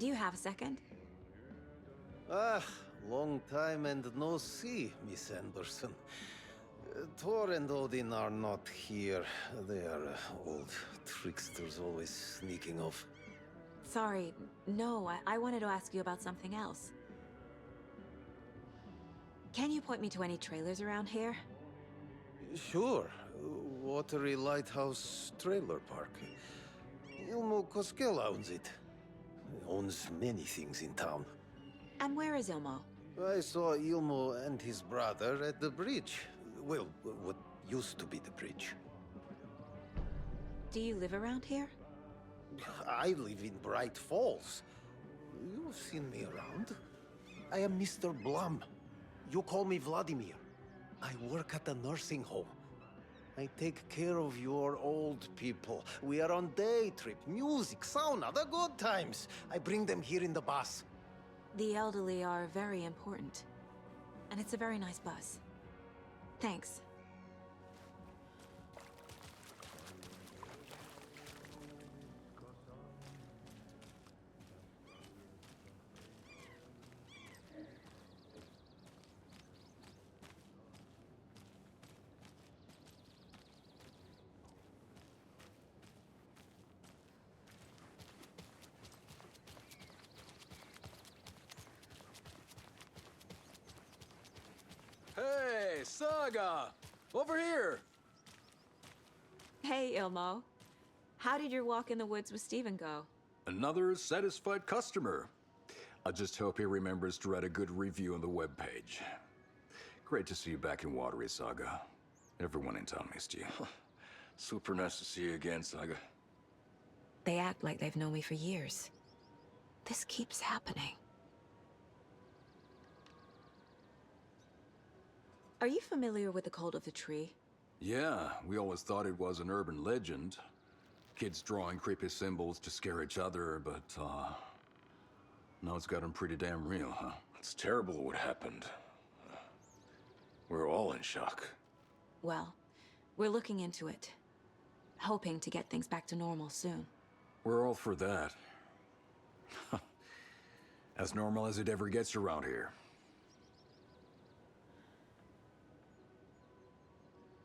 Do you have a second? Ah, long time and no see, Miss Anderson. Thor and Odin are not here. They are old tricksters always sneaking off. Sorry, no, I wanted to ask you about something else. Can you point me to any trailers around here? Sure. Watery Lighthouse Trailer Park. Ilmo Koskela owns it. He owns many things in town. And where is Ilmo? I saw Ilmo and his brother at the bridge. Well, what used to be the bridge. Do you live around here? I live in Bright Falls. You've seen me around. I am Mr. Blum. You call me Vladimir. I work at a nursing home. I take care of your old people. We are on day trip, music, sauna, the good times. I bring them here in the bus. The elderly are very important. And it's a very nice bus. Thanks. Hey, Saga! Over here! Hey, Ilmo. How did your walk in the woods with Steven go? Another satisfied customer. I just hope he remembers to write a good review on the webpage. Great to see you back in Watery, Saga. Everyone in town missed you. Super nice to see you again, Saga. They act like they've known me for years. This keeps happening. Are you familiar with the Cult of the Tree? Yeah, we always thought it was an urban legend. Kids drawing creepy symbols to scare each other, but, now it's gotten pretty damn real, huh? It's terrible what happened. We're all in shock. Well, we're looking into it. Hoping to get things back to normal soon. We're all for that. As normal as it ever gets around here.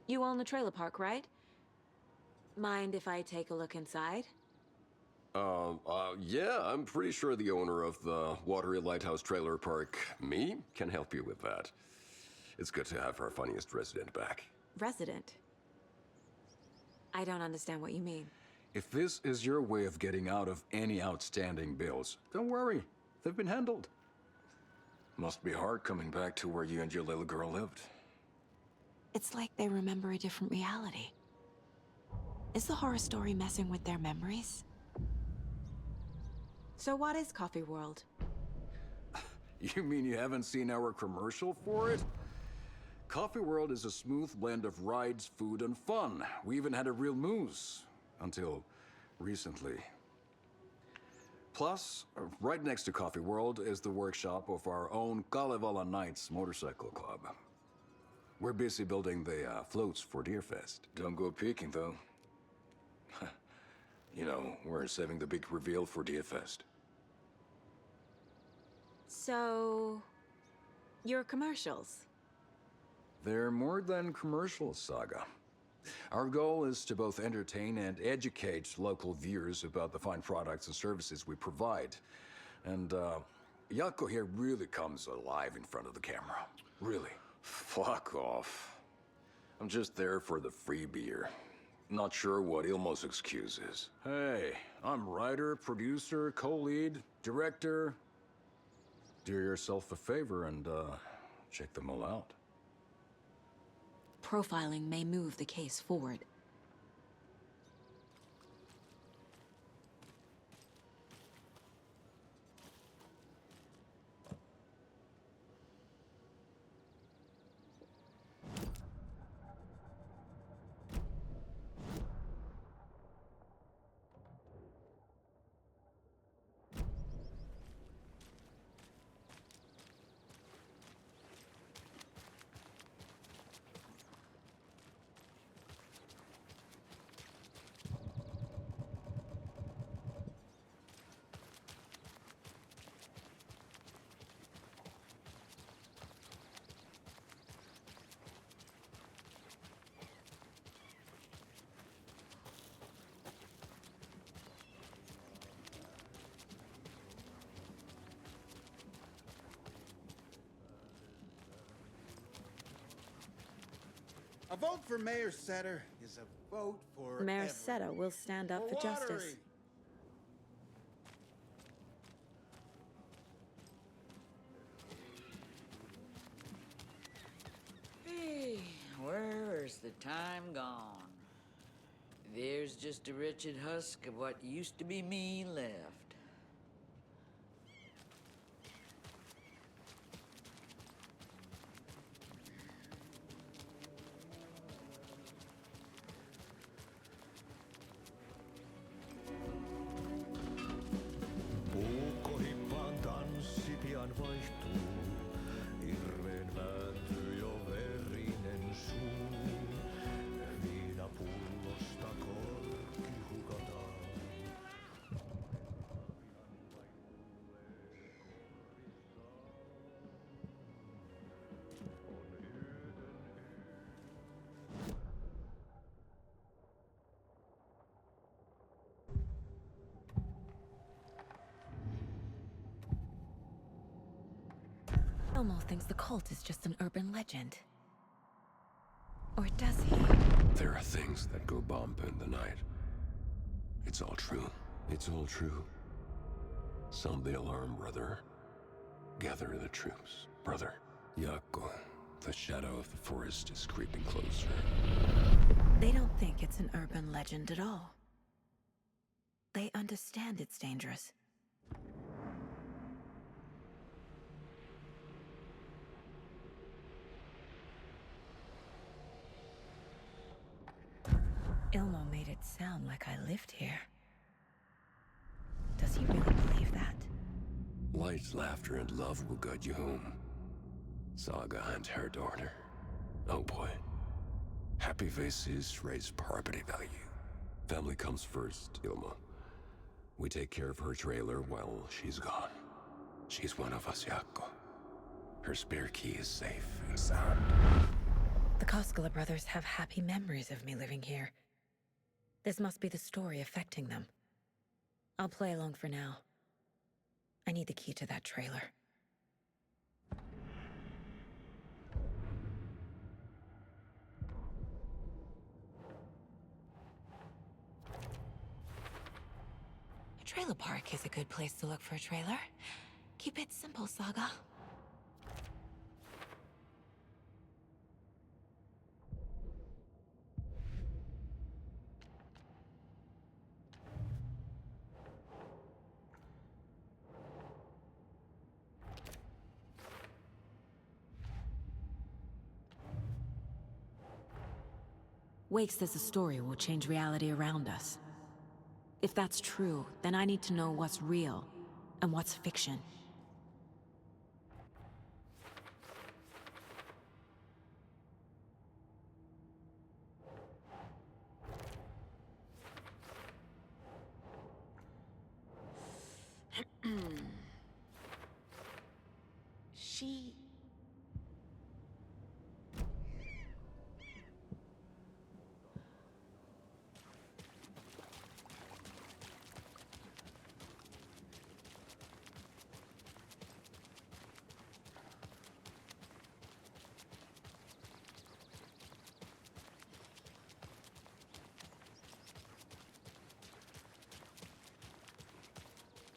You own the trailer park, right? Mind if I take a look inside? Yeah, I'm pretty sure the owner of the Watery Lighthouse Trailer Park, me, can help you with that. It's good to have our funniest resident back. Resident? I don't understand what you mean. If this is your way of getting out of any outstanding bills, don't worry. They've been handled. Must be hard coming back to where you and your little girl lived. It's like they remember a different reality. Is the horror story messing with their memories? So what is Coffee World? You mean you haven't seen our commercial for it? Coffee World is a smooth blend of rides, food, and fun. We even had a real moose. Until recently. Plus, right next to Coffee World is the workshop of our own Kalevala Knights motorcycle club. We're busy building the floats for Deerfest. Don't go peeking, though. You know, we're saving the big reveal for Deerfest. So... your commercials? They're more than commercials, Saga. Our goal is to both entertain and educate local viewers about the fine products and services we provide. And, Yako here really comes alive in front of the camera. Really. Fuck off. I'm just there for the free beer. Not sure what Ilmo's excuse is. Hey, I'm writer, producer, co-lead, director. Do yourself a favor and, check them all out. Profiling may move the case forward. A vote for Mayor Setter is a vote for Mayor everyone. Seta will stand up for justice. Watery. Hey, where's the time gone? There's just a wretched husk of what used to be me left. Puukkohippaan tanssi pian vaihtuu. Irveen vääntyy jo verinen suu. Viinapullosta korkki hukataan. Elmo thinks the cult is just an urban legend. Or does he? There are things that go bump in the night. It's all true. It's all true. Sound the alarm, brother. Gather the troops, brother. Jaakko, the shadow of the forest is creeping closer. They don't think it's an urban legend at all. They understand it's dangerous. Ilmo made it sound like I lived here. Does he really believe that? Light, laughter, and love will guide you home. Saga and her daughter. Oh boy. Happy faces raise property value. Family comes first, Ilma. We take care of her trailer while she's gone. She's one of us, Jaakko. Her spare key is safe and sound. The Koskela brothers have happy memories of me living here. This must be the story affecting them. I'll play along for now. I need the key to that trailer. A trailer park is a good place to look for a trailer. Keep it simple, Saga. Wake says the story will change reality around us. If that's true, then I need to know what's real and what's fiction. She...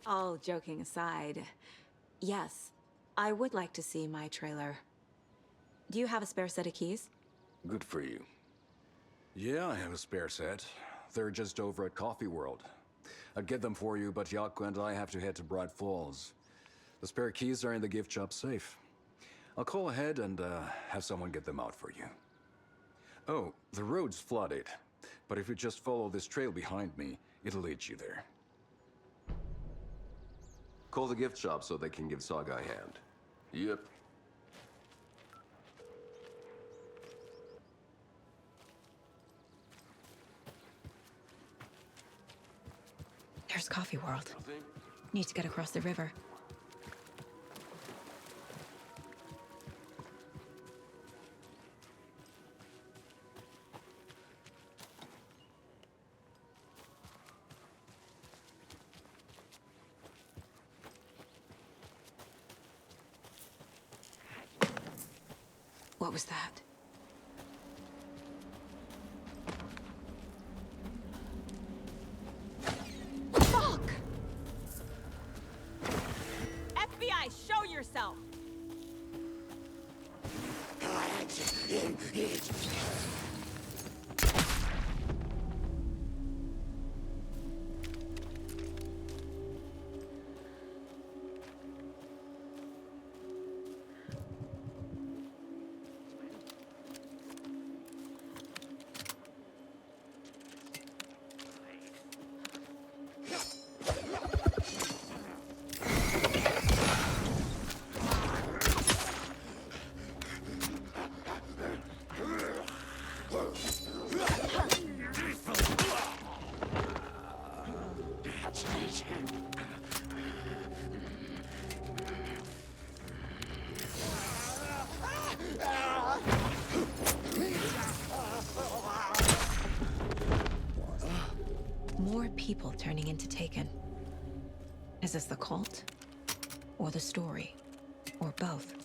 All joking aside, yes, I would like to see my trailer. Do you have a spare set of keys? Good for you. Yeah, I have a spare set. They're just over at Coffee World. I'd get them for you, but Jaakko and I have to head to Bright Falls. The spare keys are in the gift shop safe. I'll call ahead and have someone get them out for you. Oh, the road's flooded, but if you just follow this trail behind me, it'll lead you there. Call the gift shop so they can give Saga a hand. Yep. There's Coffee World. Need to get across the river. What was that? More people turning into Taken. Is this the cult? Or the story? Or both?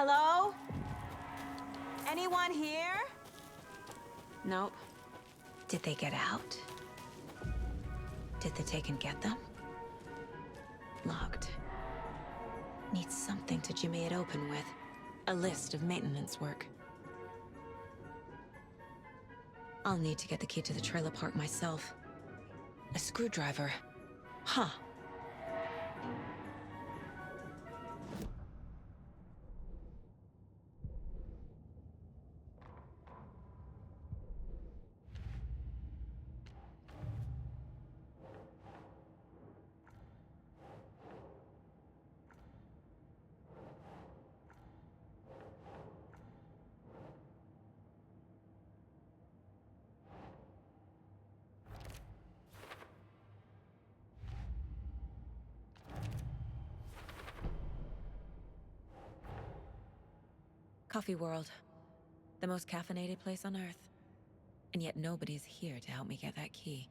Hello? Anyone here? Nope. Did they get out? Did the Taken get them? Locked. Needs something to jimmy it open with. A list of maintenance work. I'll need to get the key to the trailer park myself. A screwdriver. Huh. Coffee World. The most caffeinated place on Earth. And yet nobody's here to help me get that key.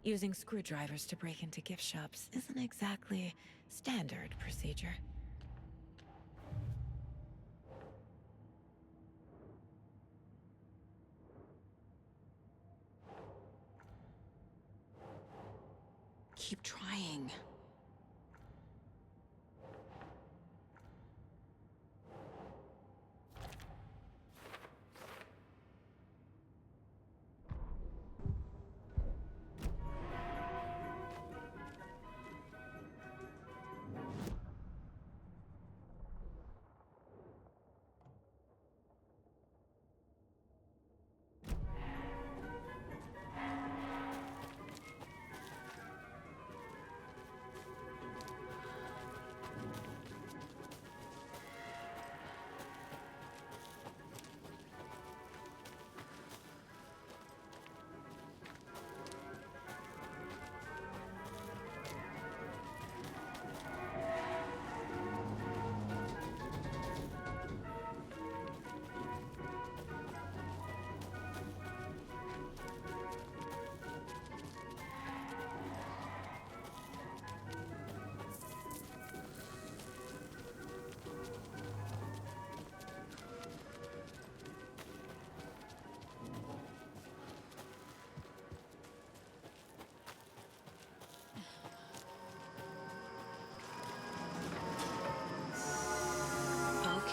Using screwdrivers to break into gift shops isn't exactly standard procedure. Keep trying.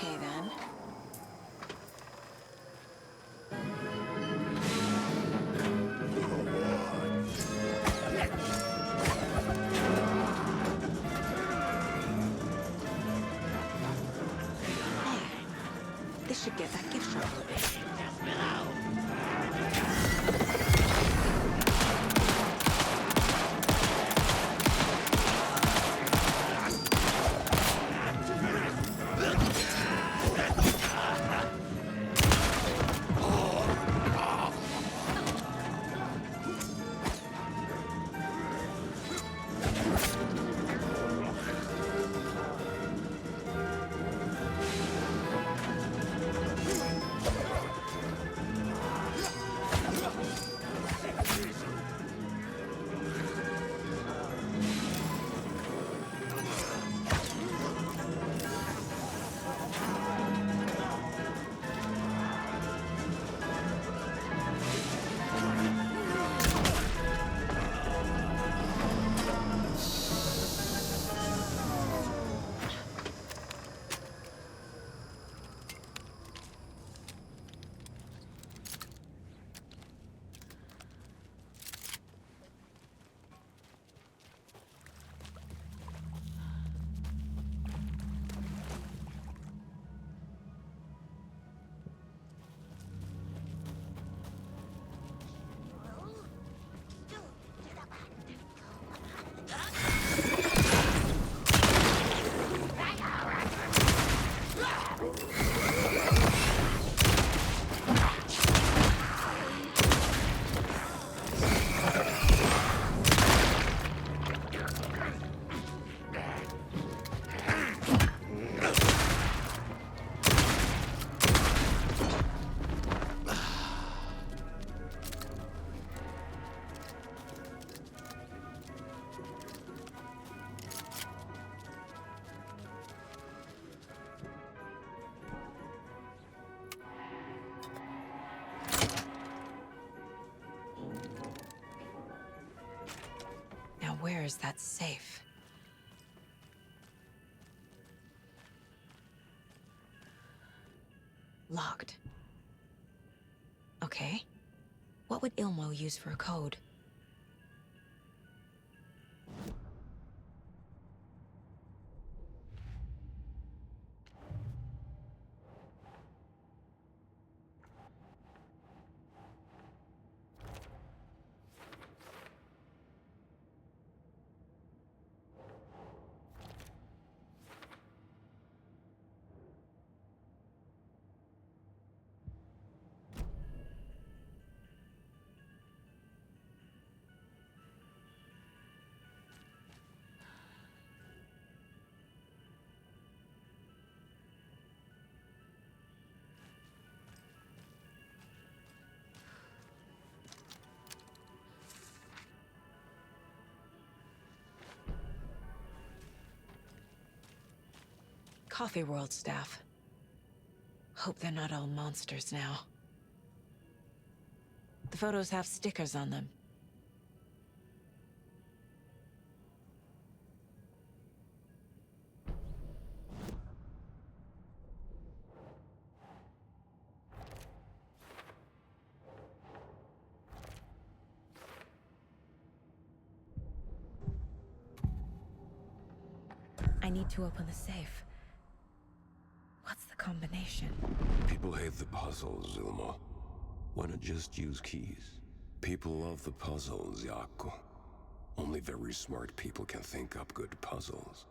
Okay, then. This should get that gift shop open. Where is that safe? Locked. Okay. What would Ilmo use for a code? Coffee World staff. Hope they're not all monsters now. The photos have stickers on them. I need to open the safe. What's the combination? People hate the puzzles, Ilmo. Why not just use keys? People love the puzzles, Yaku. Only very smart people can think up good puzzles.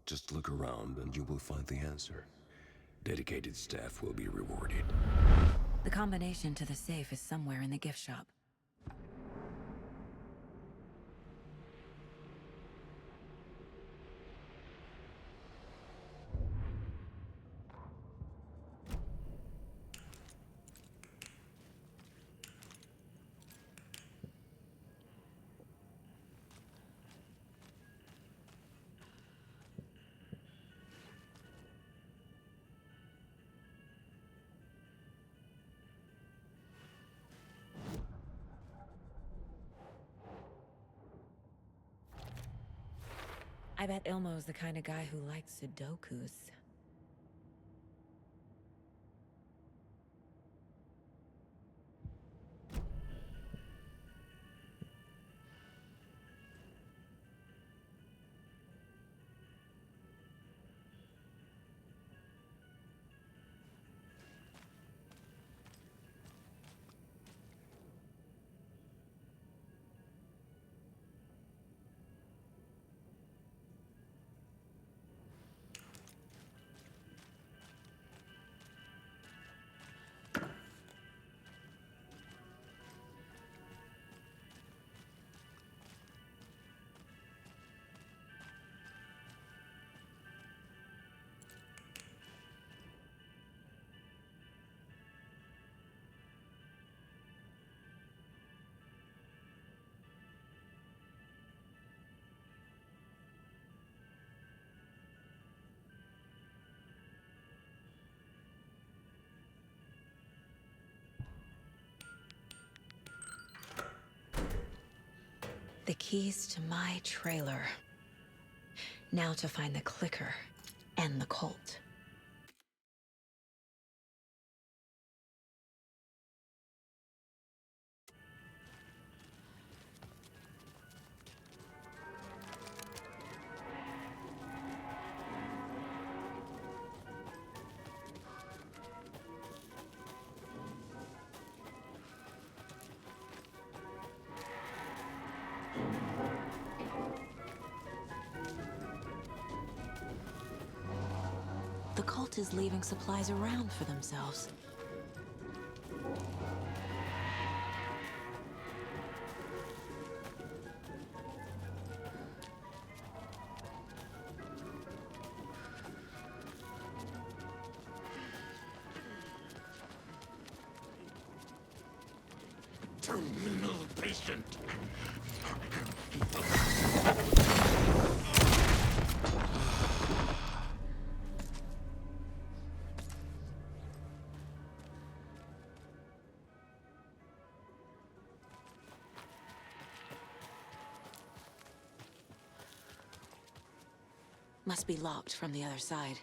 Just look around and you will find the answer. Dedicated staff will be rewarded. The combination to the safe is somewhere in the gift shop. I bet Ilmo's the kind of guy who likes Sudokus. The keys to my trailer. Now to find the clicker and the cult. The cult is leaving supplies around for themselves. Terminal patient. Must be locked from the other side.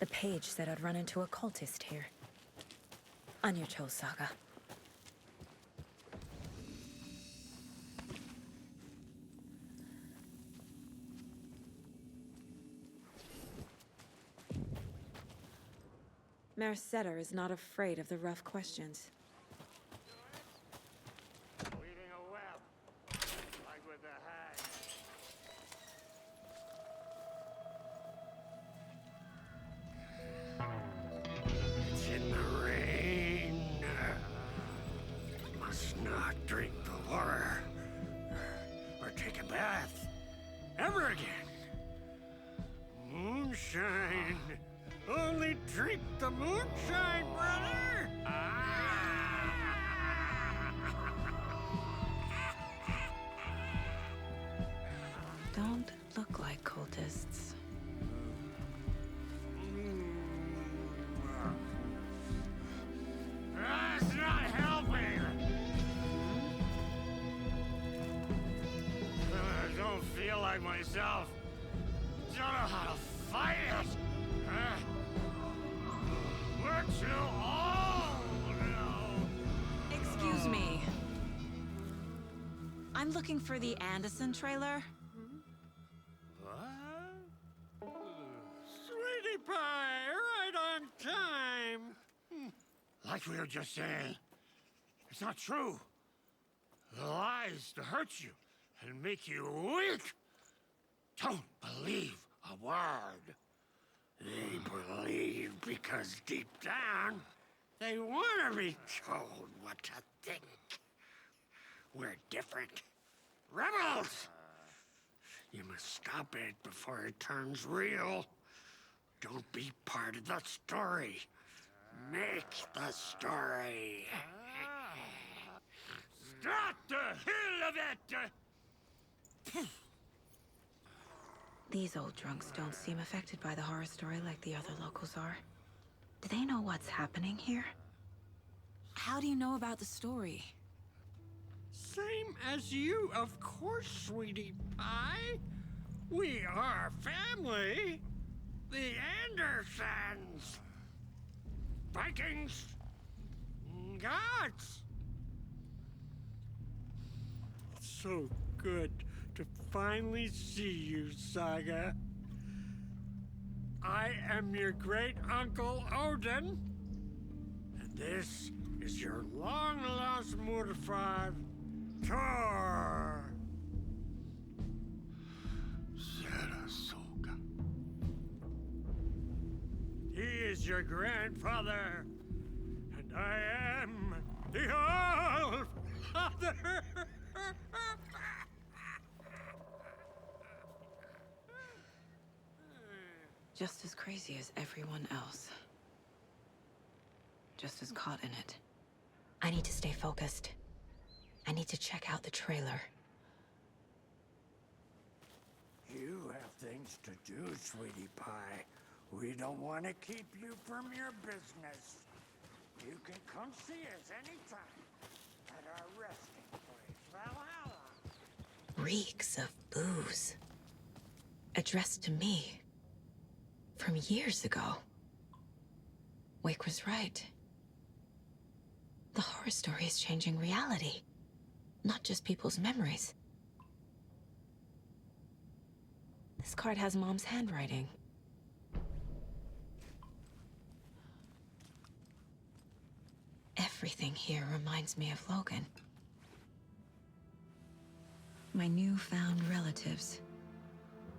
The page said I'd run into a cultist here. On your toes, Saga. Mayor Setter is not afraid of the rough questions. Weaving a web, like with the hag. It's in the rain. Must not drink the water. Or take a bath. Ever again. Moonshine. Only drink the moonshine, brother! Don't look like cultists. That's not helping! I don't feel like myself. Don't know how to fight it! We're too old now! Excuse me. I'm looking for the Anderson trailer. What? Sweetie pie, right on time! Like we were just saying, it's not true. The lies to hurt you and make you weak. Don't believe a word. They believe because deep down, they want to be told what to think. We're different. Rebels! You must stop it before it turns real. Don't be part of the story. Make the story. Stop the hell of it! These old drunks don't seem affected by the horror story like the other locals are. Do they know what's happening here? How do you know about the story? Same as you, of course, sweetie pie. We are family. The Andersons. Vikings. Gods. It's so good to finally see you, Saga. I am your great uncle Odin. And this is your long-lost mortified Thor. Sarasota. He is your grandfather, and I am the All-Father. Just as crazy as everyone else. Just as caught in it. I need to stay focused. I need to check out the trailer. You have things to do, sweetie pie. We don't want to keep you from your business. You can come see us anytime at our resting place, Valhalla. Reeks of booze. Addressed to me. From years ago. Wake was right. The horror story is changing reality. Not just people's memories. This card has Mom's handwriting. Everything here reminds me of Logan. My newfound relatives.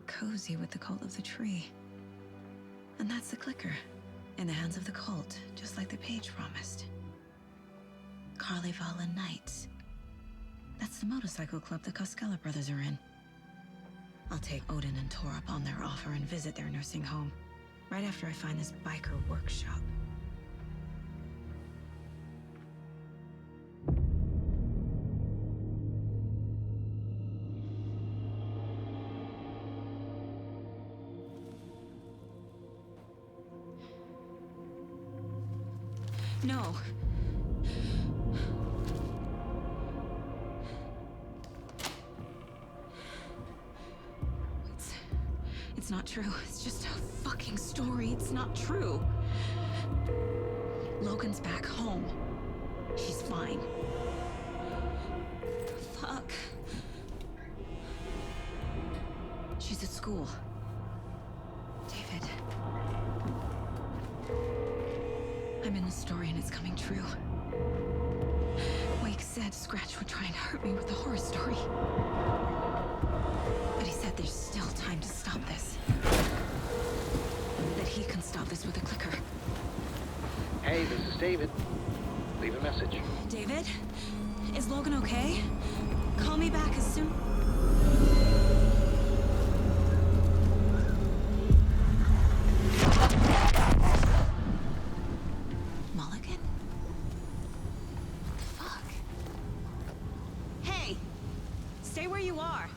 Cozy with the cult of the tree. And that's the clicker. In the hands of the cult, just like the page promised. Carnival Knights. That's the motorcycle club the Costello brothers are in. I'll take Odin and Tor up on their offer and visit their nursing home. Right after I find this biker workshop. No. It's not true. It's just a fucking story. It's not true. Logan's back home. She's fine. Fuck. She's at school. David. I'm in the story and it's coming true. Wake said Scratch would try and hurt me with the horror story. But he said there's still time to stop this. That he can stop this with a clicker. Hey, this is David. Leave a message. David? Is Logan okay? Call me back as soon... Mulligan? What the fuck? Hey! Stay where you are!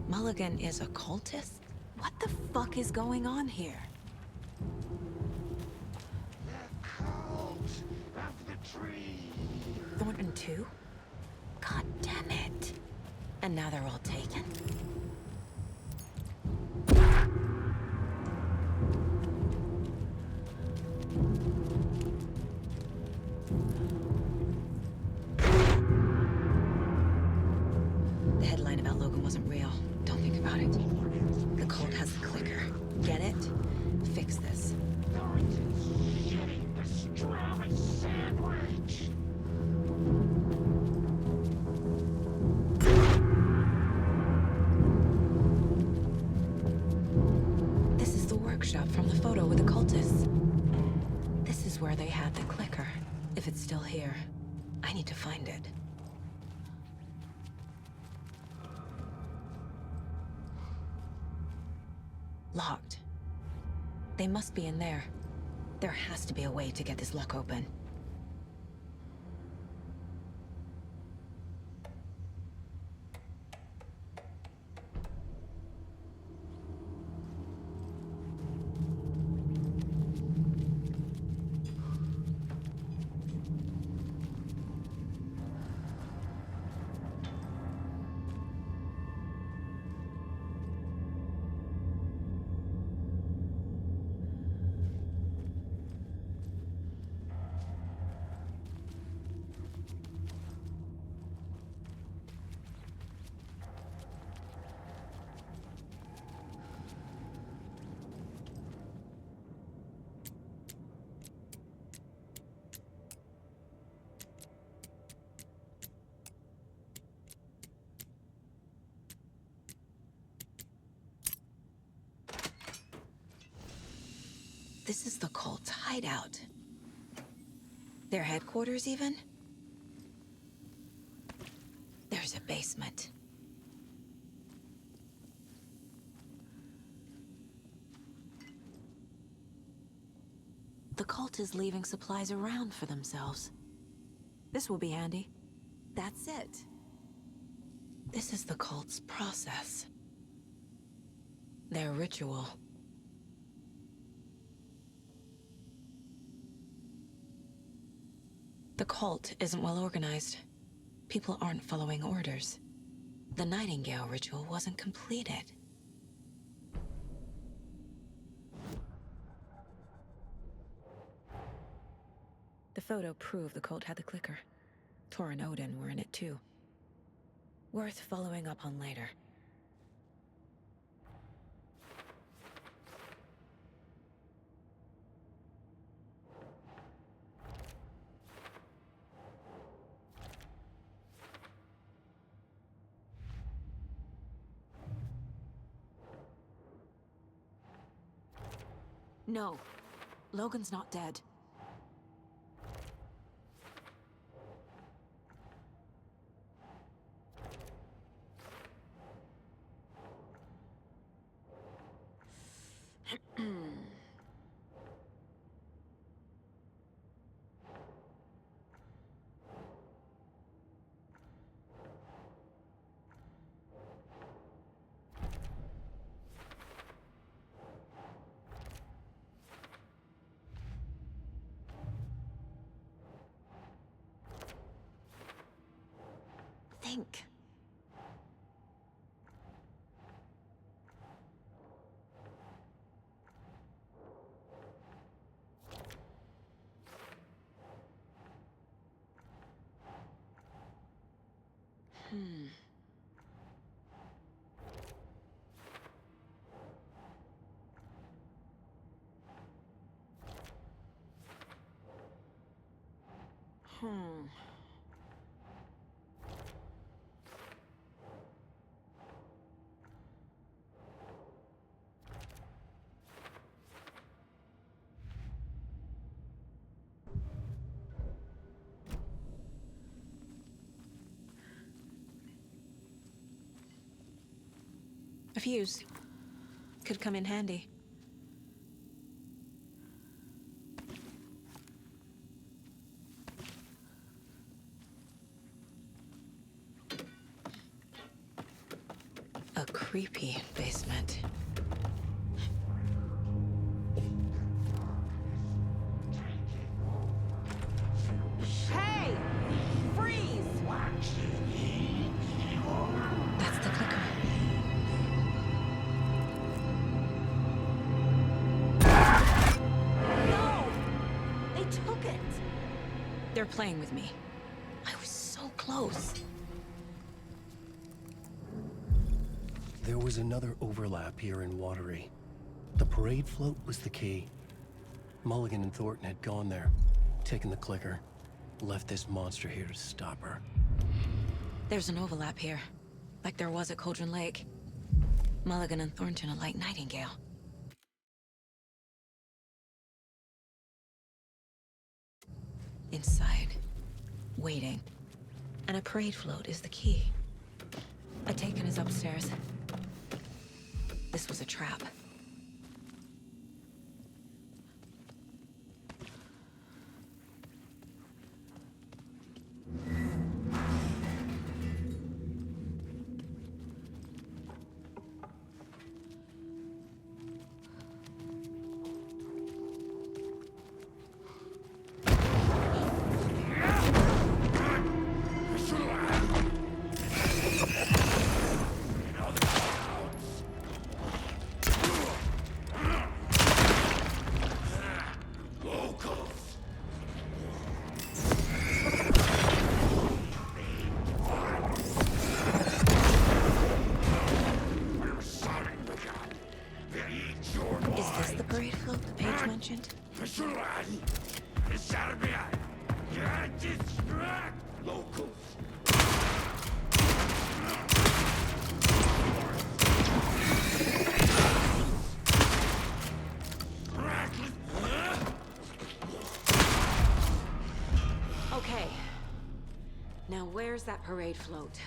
Mulligan is a cultist? What the fuck is going on here? The cult of the tree. Thornton 2? God damn it. And now they're all taken? The headline about Logan wasn't real. Don't think about it. The cult has the clicker. Get it? Fix this. Pastrami sandwich. This is the workshop from the photo with the cultists. This is where they had the clicker. If it's still here, I need to find it. Locked. They must be in there. There has to be a way to get this lock open. This is the cult's hideout. Their headquarters, even? There's a basement. The cult is leaving supplies around for themselves. This will be handy. That's it. This is the cult's process. Their ritual. The cult isn't well organized. People aren't following orders. The Nightingale ritual wasn't completed. The photo proved the cult had the clicker. Tor and Odin were in it too. Worth following up on later. No. Logan's not dead. think. Hmm. Hmm. A fuse. Could come in handy. A creepy basement. Hey! Freeze! That's the clicker. No! They took it! They're playing with me. I was so close. There was another overlap here in Watery. The parade float was the key. Mulligan and Thornton had gone there, taken the clicker, left this monster here to stop her. There's an overlap here, like there was at Cauldron Lake. Mulligan and Thornton are like Nightingale. Inside, waiting. And a parade float is the key. Ataken is upstairs. This was a trap. Is this the parade float the page mentioned? Okay. Now where's that parade float?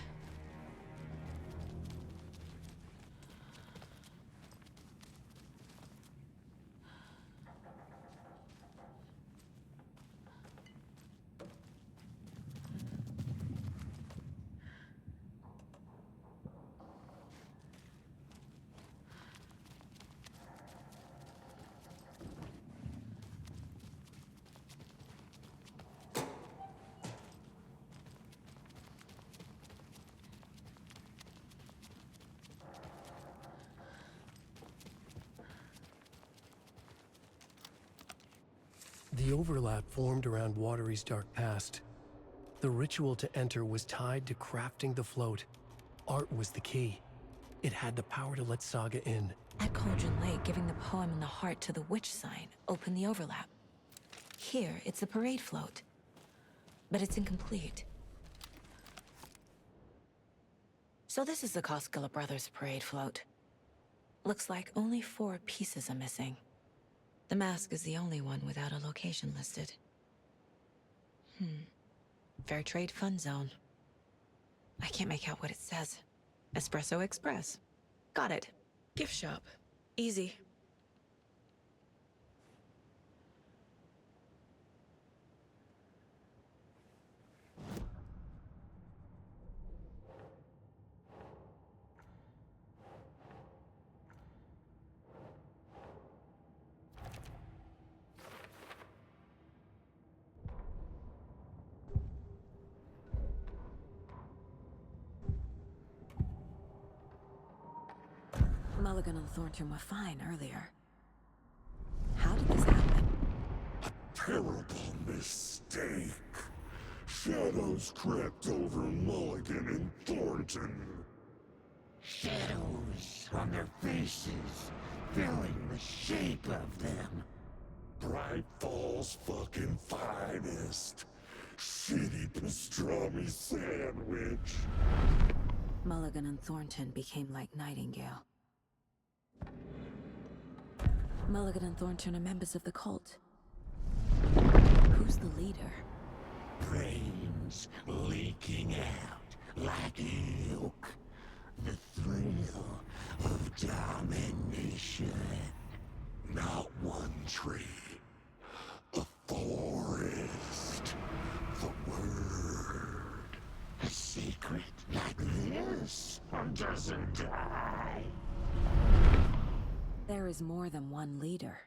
The overlap formed around Watery's dark past. The ritual to enter was tied to crafting the float. Art was the key. It had the power to let Saga in. At Cauldron Lake, giving the poem and the heart to the witch sign opened the overlap. Here, it's a parade float. But it's incomplete. So this is the Koskela Brothers parade float. Looks like only 4 pieces are missing. The mask is the only one without a location listed. Fair Trade Fund Zone. I can't make out what it says. Espresso Express. Got it. Gift shop. Easy. Mulligan and Thornton were fine earlier. How did this happen? Terrible mistake. Shadows crept over Mulligan and Thornton. Shadows on their faces, filling the shape of them. Bright Falls fucking finest. Shitty pastrami sandwich. Mulligan and Thornton became like Nightingale. Mulligan and Thornton are members of the cult. Who's the leader? Brains leaking out like ilk. The thrill of domination. Not one tree. A forest. The word. A secret like this doesn't die. There is more than one leader.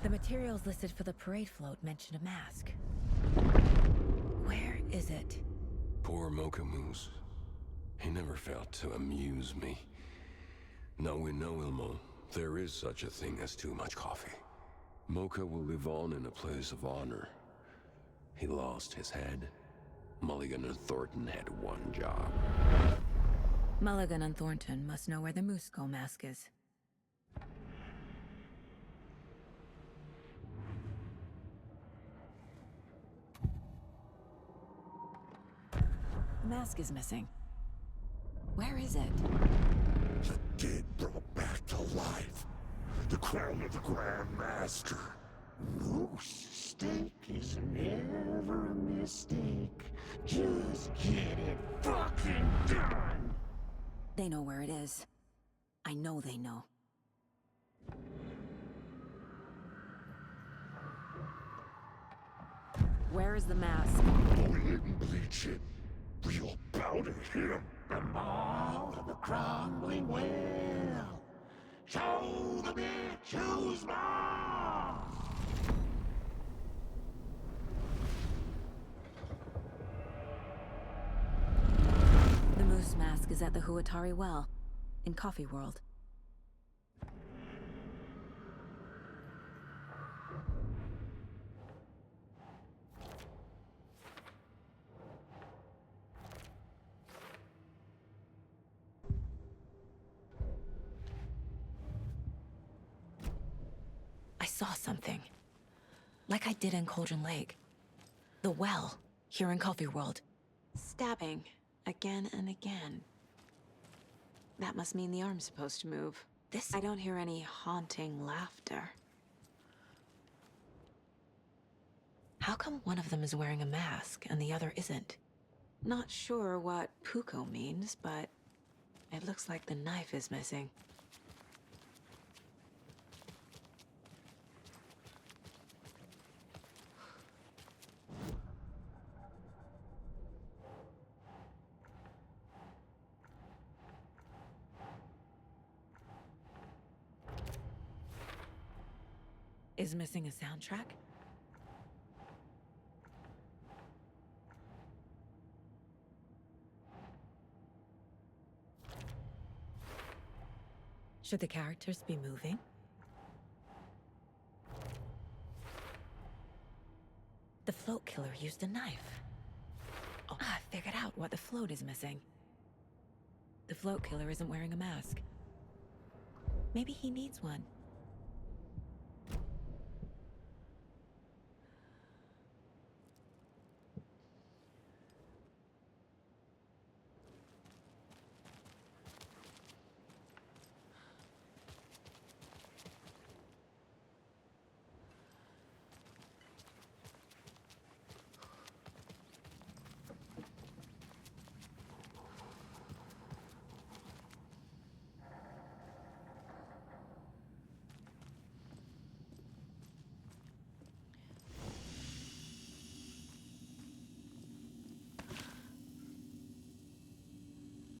The materials listed for the parade float mention a mask. Where is it? Poor Mocha Moose. He never failed to amuse me. Now we know, Ilmo, there is such a thing as too much coffee. Mocha will live on in a place of honor. He lost his head. Mulligan and Thornton had one job. Mulligan and Thornton must know where the Moose Skull mask is. The mask is missing. Where is it? The dead brought back to life. The crown of the Grand Master. Moose steak is never a mistake. Just get it fucking done. They know where it is. I know they know. Where is the mask? Go ahead and bleach it. Real bout to hit him. The maw of the crumbling well. Show the bitch who's maw. The moose mask is at the Huatari Well, in Coffee World. I saw something. Like I did in Cauldron Lake. The well, here in Coffee World. Stabbing. Again and again. That must mean the arm's supposed to move. I don't hear any haunting laughter. How come one of them is wearing a mask and the other isn't? Not sure what Puko means, but it looks like the knife is missing. Is missing a soundtrack? Should the characters be moving? The float killer used a knife. Oh, I figured out what the float is missing. The float killer isn't wearing a mask. Maybe he needs one.